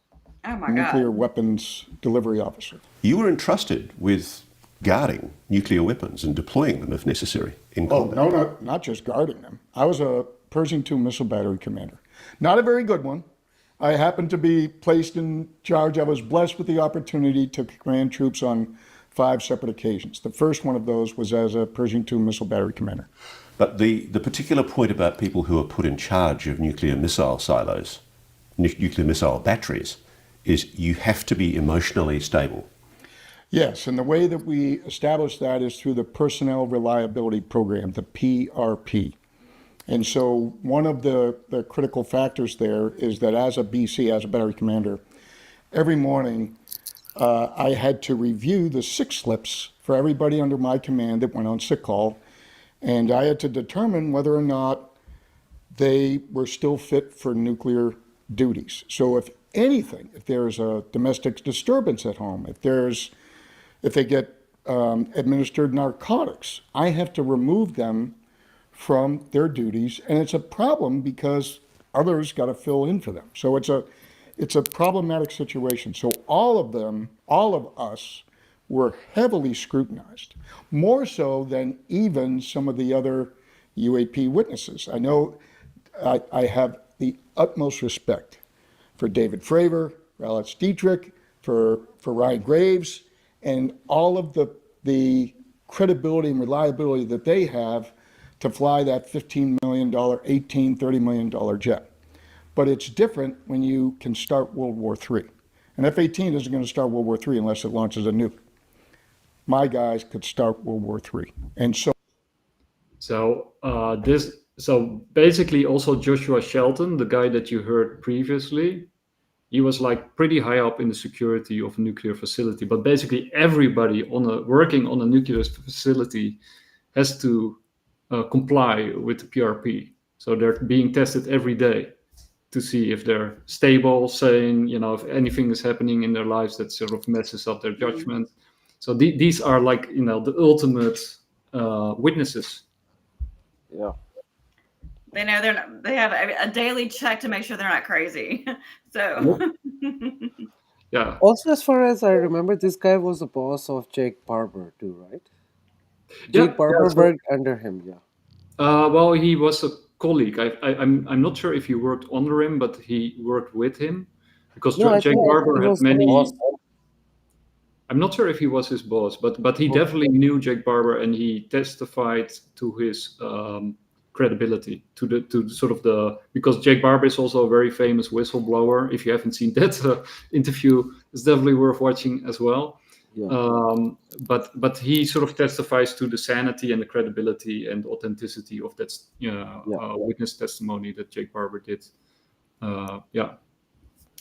Oh my God. Nuclear weapons delivery officer. You were entrusted with guarding nuclear weapons and deploying them if necessary in combat. No, not just guarding them. I was a Pershing II missile battery commander. Not a very good one. I happened to be placed in charge. I was blessed with the opportunity to command troops on 5 separate occasions. The first one of those was as a Pershing II missile battery commander. But the particular point about people who are put in charge of nuclear missile silos, nuclear missile batteries, is you have to be emotionally stable. Yes, and the way that we establish that is through the Personnel Reliability Program, the PRP. And so one of the critical factors there is that as a BC, as a battery commander, every morning I had to review the sick slips for everybody under my command that went on sick call, and I had to determine whether or not they were still fit for nuclear duties. So if anything, if there's a domestic disturbance at home, if they get administered narcotics, I have to remove them from their duties, and it's a problem because others got to fill in for them. So it's a problematic situation. So all of us were heavily scrutinized, more so than even some of the other UAP witnesses. I know I have the utmost respect for David Fravor, for Alex Dietrich, for Ryan Graves, and all of the credibility and reliability that they have to fly that $15 million, $18, $30 million jet. But it's different when you can start World War III. An F-18 isn't going to start World War III unless it launches a nuke. My guys could start World War III. And So basically also Joshua Shelton, the guy that you heard previously, he was like pretty high up in the security of a nuclear facility. But basically everybody working on a nuclear facility has to comply with the PRP. So they're being tested every day. to see if they're stable, sane, if anything is happening in their lives that sort of messes up their judgment. So these are like, the ultimate witnesses. Yeah. They know they have a daily check to make sure they're not crazy. So Yeah. Also, as far as I remember, this guy was the boss of Jake Barber too, right? Jake Barber worked under him, yeah. Well, he was a colleague. I'm not sure if he worked under him, but he worked with him, because No, I Jake think Barber he had was the many. boss. I'm not sure if he was his boss, but he definitely knew Jake Barber, and he testified to his credibility, to sort of because Jake Barber is also a very famous whistleblower. If you haven't seen that interview, it's definitely worth watching as well. Yeah. But he sort of testifies to the sanity and the credibility and authenticity of that witness testimony that Jake Barber did. Yeah.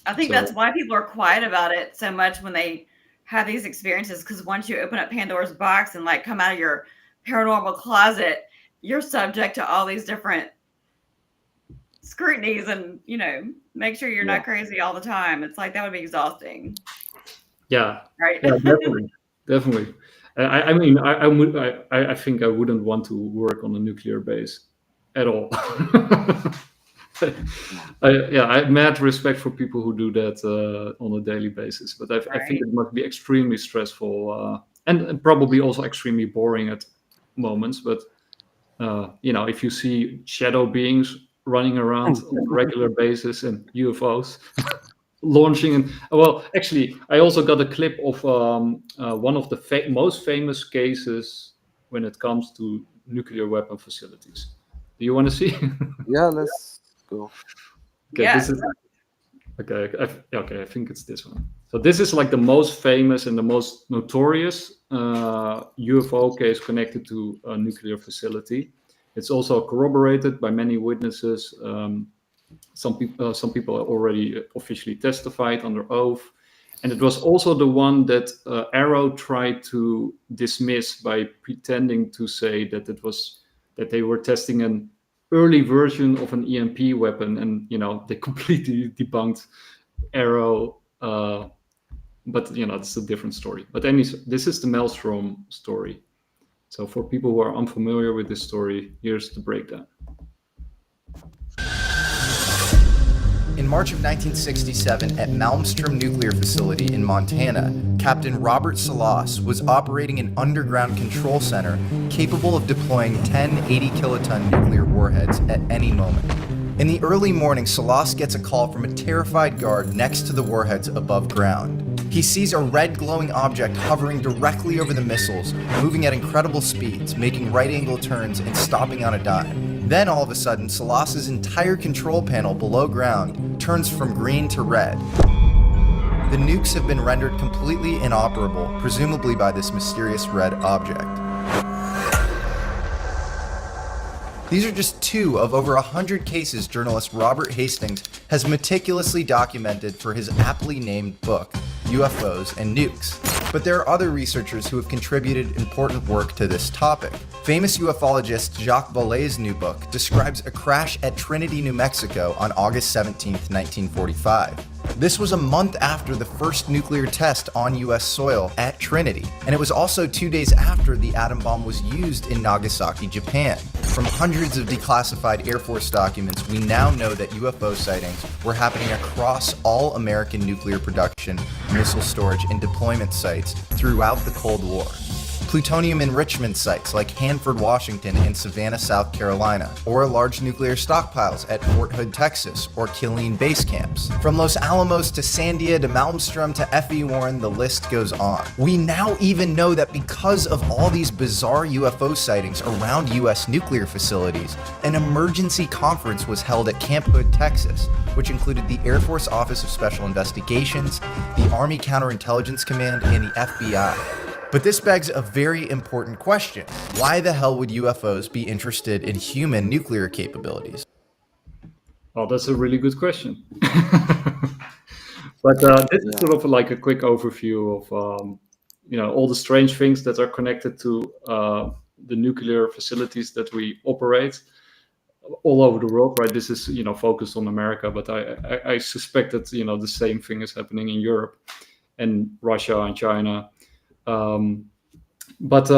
I think that's why people are quiet about it so much when they have these experiences, because once you open up Pandora's box and like come out of your paranormal closet, you're subject to all these different scrutinies, and make sure you're not crazy all the time. It's like that would be exhausting. Yeah. Right. Yeah, definitely. I mean, I think I wouldn't want to work on a nuclear base at all. I have mad respect for people who do that on a daily basis, but I think it must be extremely stressful and probably also extremely boring at moments. But if you see shadow beings running around on a regular basis and UFOs launching, and actually, I also got a clip of one of the most famous cases when it comes to nuclear weapon facilities. Do you want to see? Yeah, let's go. Okay, yeah. this is okay. I think it's this one. So this is like the most famous and the most notorious UFO case connected to a nuclear facility. It's also corroborated by many witnesses. Some people already officially testified under oath, and it was also the one that Arrow tried to dismiss by pretending to say that they were testing an early version of an EMP weapon, and they completely debunked Arrow. But it's a different story. But this is the Maelstrom story. So for people who are unfamiliar with this story, here's the breakdown. In March of 1967, at Malmstrom Nuclear Facility in Montana, Captain Robert Salas was operating an underground control center capable of deploying 10 80-kiloton nuclear warheads at any moment. In the early morning, Salas gets a call from a terrified guard next to the warheads above ground. He sees a red glowing object hovering directly over the missiles, moving at incredible speeds, making right-angle turns and stopping on a dime. Then all of a sudden, Salas's entire control panel below ground turns from green to red. The nukes have been rendered completely inoperable, presumably by this mysterious red object. These are just two of over 100 cases journalist Robert Hastings has meticulously documented for his aptly named book, UFOs and Nukes. But there are other researchers who have contributed important work to this topic. Famous ufologist Jacques Vallée's new book describes a crash at Trinity, New Mexico on August 17, 1945. This was a month after the first nuclear test on US soil at Trinity, and it was also 2 days after the atom bomb was used in Nagasaki, Japan. From hundreds of declassified Air Force documents, we now know that UFO sightings were happening across all American nuclear production, missile storage, and deployment sites throughout the Cold War. Plutonium enrichment sites like Hanford, Washington, and Savannah, South Carolina, or large nuclear stockpiles at Fort Hood, Texas, or Killeen base camps. From Los Alamos to Sandia to Malmstrom to F.E. Warren, the list goes on. We now even know that because of all these bizarre UFO sightings around U.S. nuclear facilities, an emergency conference was held at Camp Hood, Texas, which included the Air Force Office of Special Investigations, the Army Counterintelligence Command, and the FBI. But this begs a very important question. Why the hell would UFOs be interested in human nuclear capabilities? Well, that's a really good question. But this is sort of like a quick overview of all the strange things that are connected to the nuclear facilities that we operate. all over the world, right? This is focused on America, but I suspect that the same thing is happening in Europe and Russia and China. But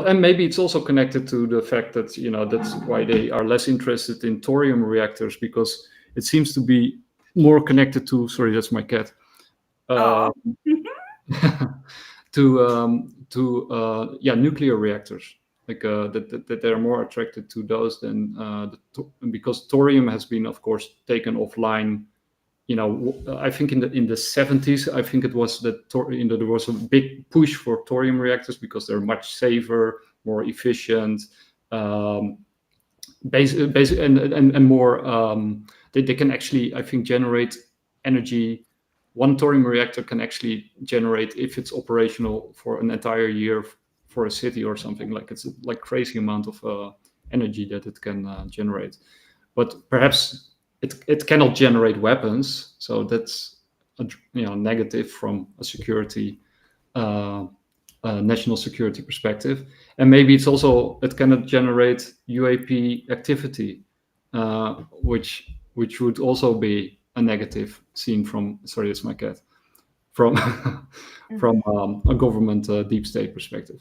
and maybe it's also connected to the fact that that's why they are less interested in thorium reactors, because it seems to be more connected to, sorry, that's my cat, to nuclear reactors. Like that they're more attracted to those than because thorium has been, of course, taken offline. I think in the 70s, I think it was that there was a big push for thorium reactors because they're much safer, more efficient, and more. They can actually, I think, generate energy. One thorium reactor can actually generate, if it's operational for an entire year for a city or something, like it's like crazy amount of energy that it can generate. But perhaps it cannot generate weapons, so that's negative from a security, national security perspective. And maybe it cannot generate UAP activity, which would also be a negative seen from, sorry, that's my cat, from from a government deep state perspective.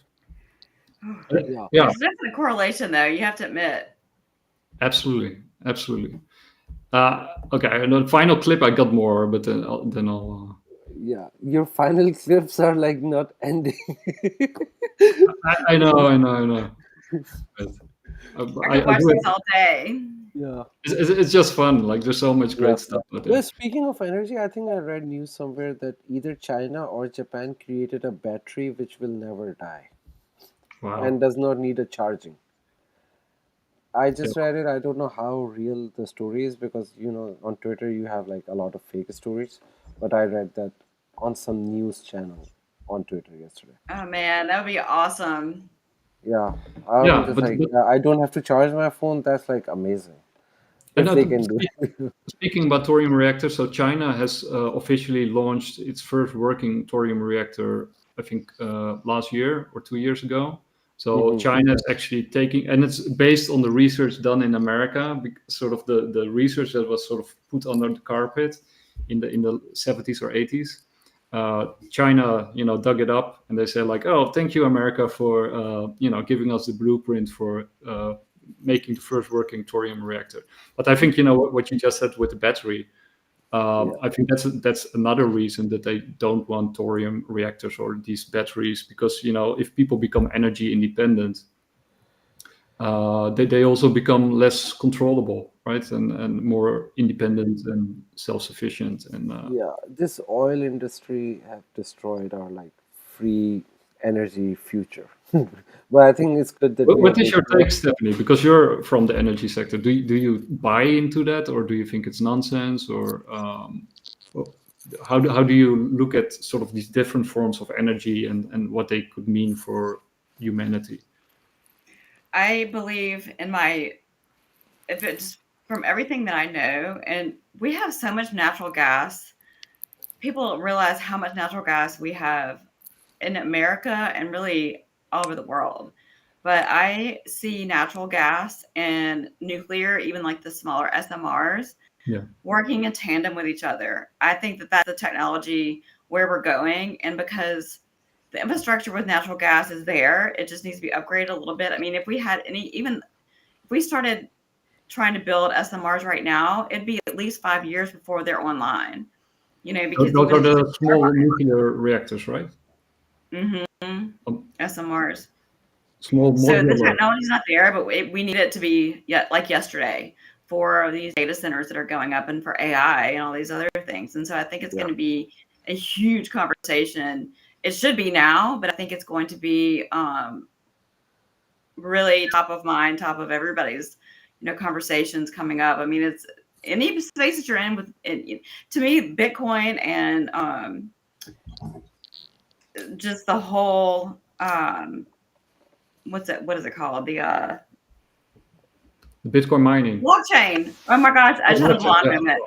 Yeah. There's definitely a correlation, though. You have to admit. Absolutely. Okay, and the final clip, I got more, but then I'll. Yeah, your final clips are like not ending. I know. But, I could watch this all day. Yeah. It's just fun. Like, there's so much great stuff out there. Well, speaking of energy, I think I read news somewhere that either China or Japan created a battery which will never die. Wow. And does not need a charging. I just read it. I don't know how real the story is because on Twitter you have like a lot of fake stories, but I read that on some news channel on Twitter yesterday. Oh man, that would be awesome. Yeah, I don't have to charge my phone. That's like amazing. If they can do it. Speaking about thorium reactors, so China has officially launched its first working thorium reactor, I think last year or 2 years ago. So China is actually taking, and it's based on the research done in America, sort of the research that was sort of put under the carpet in the 70s or 80s. China, dug it up, and they say like, "Oh, thank you, America, for giving us the blueprint for making the first working thorium reactor." But I think what you just said with the battery. I think that's another reason that they don't want thorium reactors or these batteries, because if people become energy independent, they also become less controllable, right, and more independent and self-sufficient. And this oil industry have destroyed our like free energy future. But I think it's good that. What is your take, Stephanie? Because you're from the energy sector. Do you buy into that, or do you think it's nonsense, or how do you look at sort of these different forms of energy and what they could mean for humanity? I believe if it's from everything that I know, and we have so much natural gas. People don't realize how much natural gas we have in America and really all over the world. But I see natural gas and nuclear, even like the smaller SMRs, working in tandem with each other. I think that that's the technology where we're going. And because the infrastructure with natural gas is there, it just needs to be upgraded a little bit. I mean, if we had if we started trying to build SMRs right now, it'd be at least 5 years before they're online. Because those are the small nuclear reactors, right? SMRs. Small so modular. the technology's not there, but we need it to be like yesterday for these data centers that are going up, and for AI and all these other things. And so I think it's going to be a huge conversation. It should be now, but I think it's going to be really top of mind, top of everybody's conversations coming up. I mean, it's any space that you're in with to me, Bitcoin and just the whole what is it called, the Bitcoin mining, blockchain. Oh my gosh, I just had a blonde moment.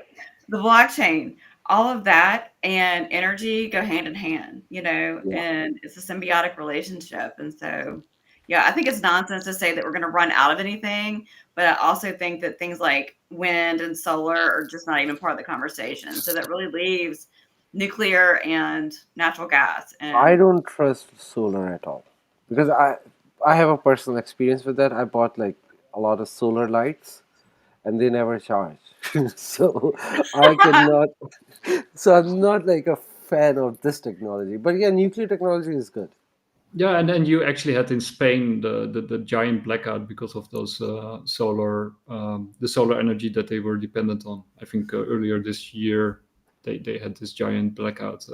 The blockchain, all of that and energy go hand in hand, and it's a symbiotic relationship. And so Yeah, I think it's nonsense to say that we're going to run out of anything, but I also think that things like wind and solar are just not even part of the conversation. So that really leaves nuclear and natural gas. I And don't trust solar at all because I have a personal experience with that. I bought like a lot of solar lights and they never charge. So I cannot. So I'm not like a fan of this technology. But yeah, nuclear technology is good. Yeah, and then you actually had in Spain the giant blackout because of those the solar energy that they were dependent on. I think earlier this year they had this giant blackout,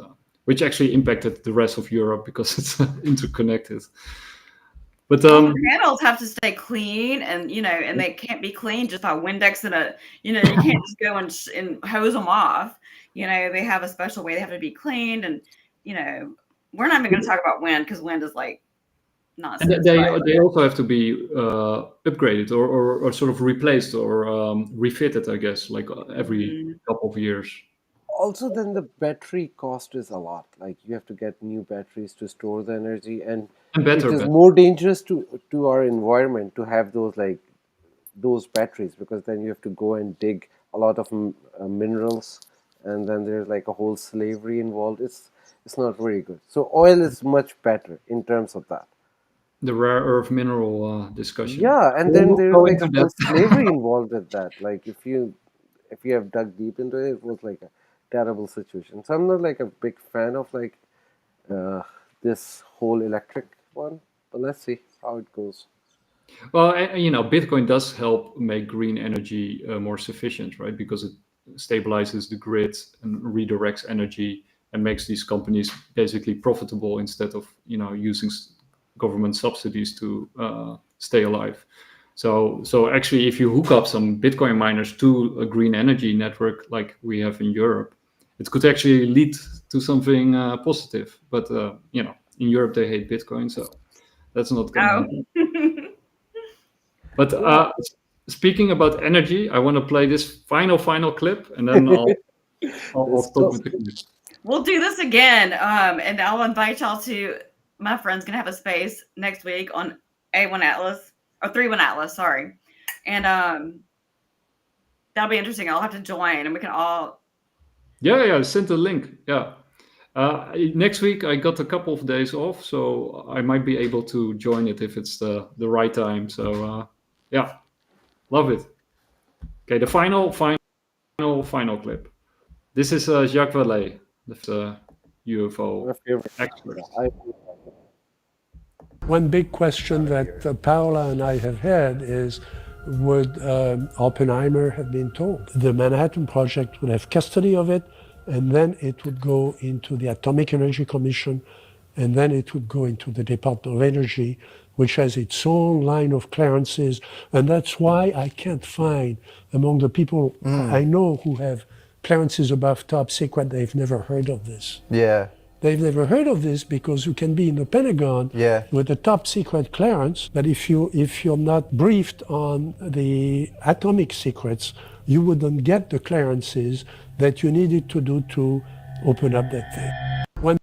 which actually impacted the rest of Europe because it's interconnected. But well, the panels have to stay clean, and and they can't be cleaned just by Windex and you can't just go and hose them off. They have a special way they have to be cleaned, and we're not even going to talk about wind because wind is like and nonsense, right? they also have to be upgraded or sort of replaced or refitted, I guess, like every Mhm. couple of years. Also, then the battery cost is a lot. Like you have to get new batteries to store the energy, and And it is better. more dangerous to our environment to have those batteries because then you have to go and dig a lot of minerals, and then there's like a whole slavery involved. It's not very good. So oil is much better in terms of that. The rare earth mineral discussion. Yeah, and We'll then not there's go like into a that. whole slavery involved with that. Like if you have dug deep into it, it was like a terrible situation. So I'm not like a big fan of like uh, this whole electric one, but let's see how it goes. Well, Bitcoin does help make green energy more sufficient, right? Because it stabilizes the grid and redirects energy and makes these companies basically profitable instead of using government subsidies to stay alive. So actually, if you hook up some Bitcoin miners to a green energy network like we have in Europe, it could actually lead to something positive. But in Europe they hate Bitcoin, so that's not going to Oh. happen. But Yeah. speaking about energy, I want to play this final clip, and then I'll Let's stop go. with the clip. We'll do this again. And I'll invite y'all to my friend's gonna have a space next week on A1 Atlas or 3-1 Atlas, sorry. And that'll be interesting. I'll have to join and we can all Yeah, send the link. Yeah. Next week I got a couple of days off, so I might be able to join it if it's the right time. So yeah, love it. Okay, the final clip. This is Jacques Vallée, the My UFO favorite. expert. One big question that Paola and I have had is, would Oppenheimer have been told? The Manhattan Project would have custody of it, and then it would go into the Atomic Energy Commission, and then it would go into the Department of Energy, which has its own line of clearances. And that's why I can't find among the people I know who have clearances above top secret, they've never heard of this. Yeah. They've never heard of this because you can be in the Pentagon with a top secret clearance, but if you're not briefed on the atomic secrets, you wouldn't get the clearances that you needed to do to open up that thing.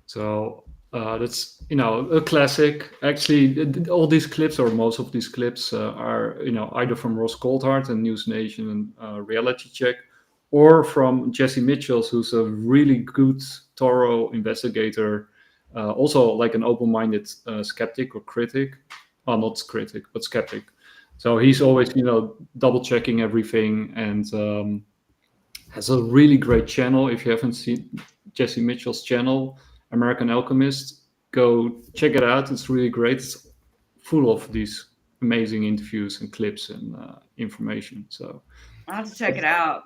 So that's a classic. Actually, all these clips or most of these clips are either from Ross Coulthart and News Nation and Reality Check, or from Jesse Mitchells, who's a really good, thorough investigator, also like an open-minded skeptic or critic. Well, not critic, but skeptic. So he's always double checking everything and has a really great channel. If you haven't seen Jesse Mitchell's channel, American Alchemist, go check it out. It's really great. It's full of these amazing interviews and clips and information. So I'll have to check it out.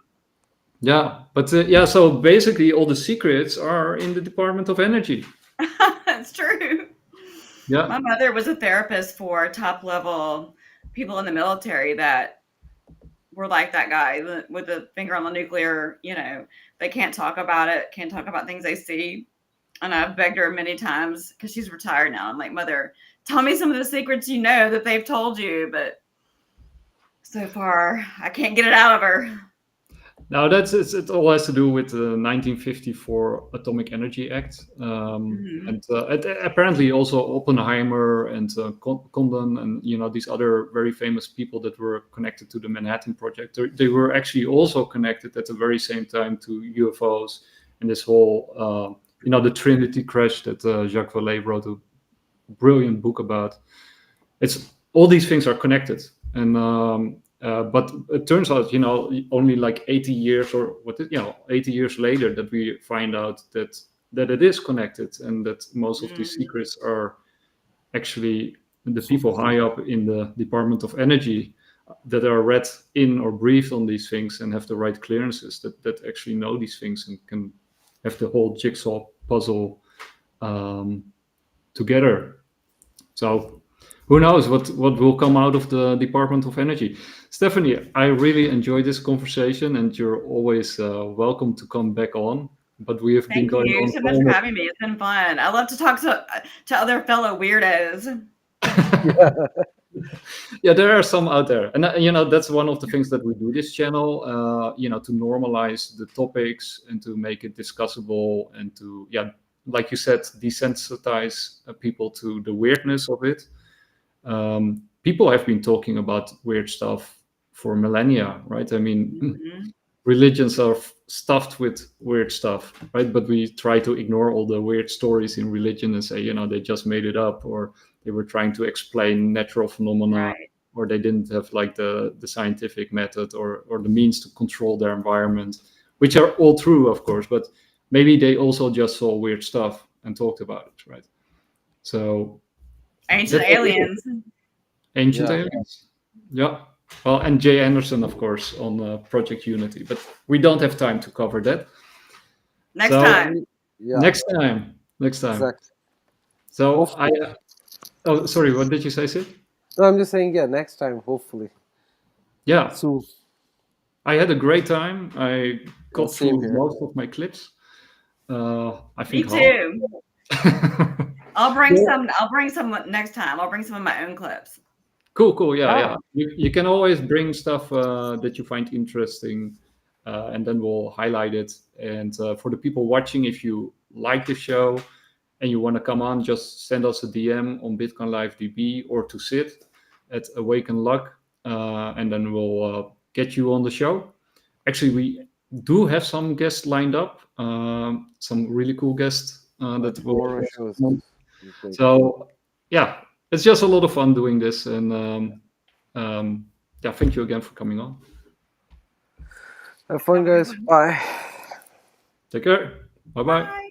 yeah, but so basically all the secrets are in the Department of Energy. That's true. Yeah. My mother was a therapist for top level people in the military that were like that guy with the finger on the nuclear, they can't talk about it, can't talk about things they see. And I've begged her many times because she's retired now. I'm like, Mother, tell me some of the secrets that they've told you. But so far, I can't get it out of her. Now it all has to do with the 1954 Atomic Energy Act, and apparently also Oppenheimer and Condon and these other very famous people that were connected to the Manhattan Project. They were actually also connected at the very same time to UFOs and this whole the Trinity crash that Jacques Vallée wrote a brilliant book about. It's all these things are connected, and but it turns out, only like 80 years or 80 years later that we find out that it is connected, and that most of these secrets are actually the people high up in the Department of Energy that are read in or briefed on these things and have the right clearances that actually know these things and can have the whole jigsaw puzzle together. So who knows what will come out of the Department of Energy. Stephanie, I really enjoyed this conversation, and you're always welcome to come back on. But we have been going on. Thank you so much for having me. It's been fun. I love to talk to other fellow weirdos. Yeah, there are some out there, and that's one of the things that we do this channel. To normalize the topics and to make it discussable, and to like you said, desensitize people to the weirdness of it. People have been talking about weird stuff for millennia, right? I mean, religions are stuffed with weird stuff, right? But we try to ignore all the weird stories in religion and say, they just made it up, or they were trying to explain natural phenomena, or they didn't have like the scientific method or the means to control their environment, which are all true, of course, but maybe they also just saw weird stuff and talked about it, right? So ancient aliens. Ancient aliens. Yeah. Well, and Jay Anderson, of course, on Project Unity, but we don't have time to cover that. Next time. Yeah. Next time. Exactly. So oh, sorry, what did you say, Sid? No, I'm just saying, next time, hopefully. Yeah. So I had a great time. I got same through here. most of my clips. I think Me too. I'll bring some next time. I'll bring some of my own clips. Cool. Yeah. You can always bring stuff that you find interesting, and then we'll highlight it. And for the people watching, if you like the show and you want to come on, just send us a DM on Bitcoin Live DB or to Sid at Awaken Luck, and then we'll get you on the show. Actually, we do have some guests lined up, some really cool guests that will. So yeah, it's just a lot of fun doing this, and thank you again for coming on. Have fun, guys. Bye. Take care. Bye-bye. Bye.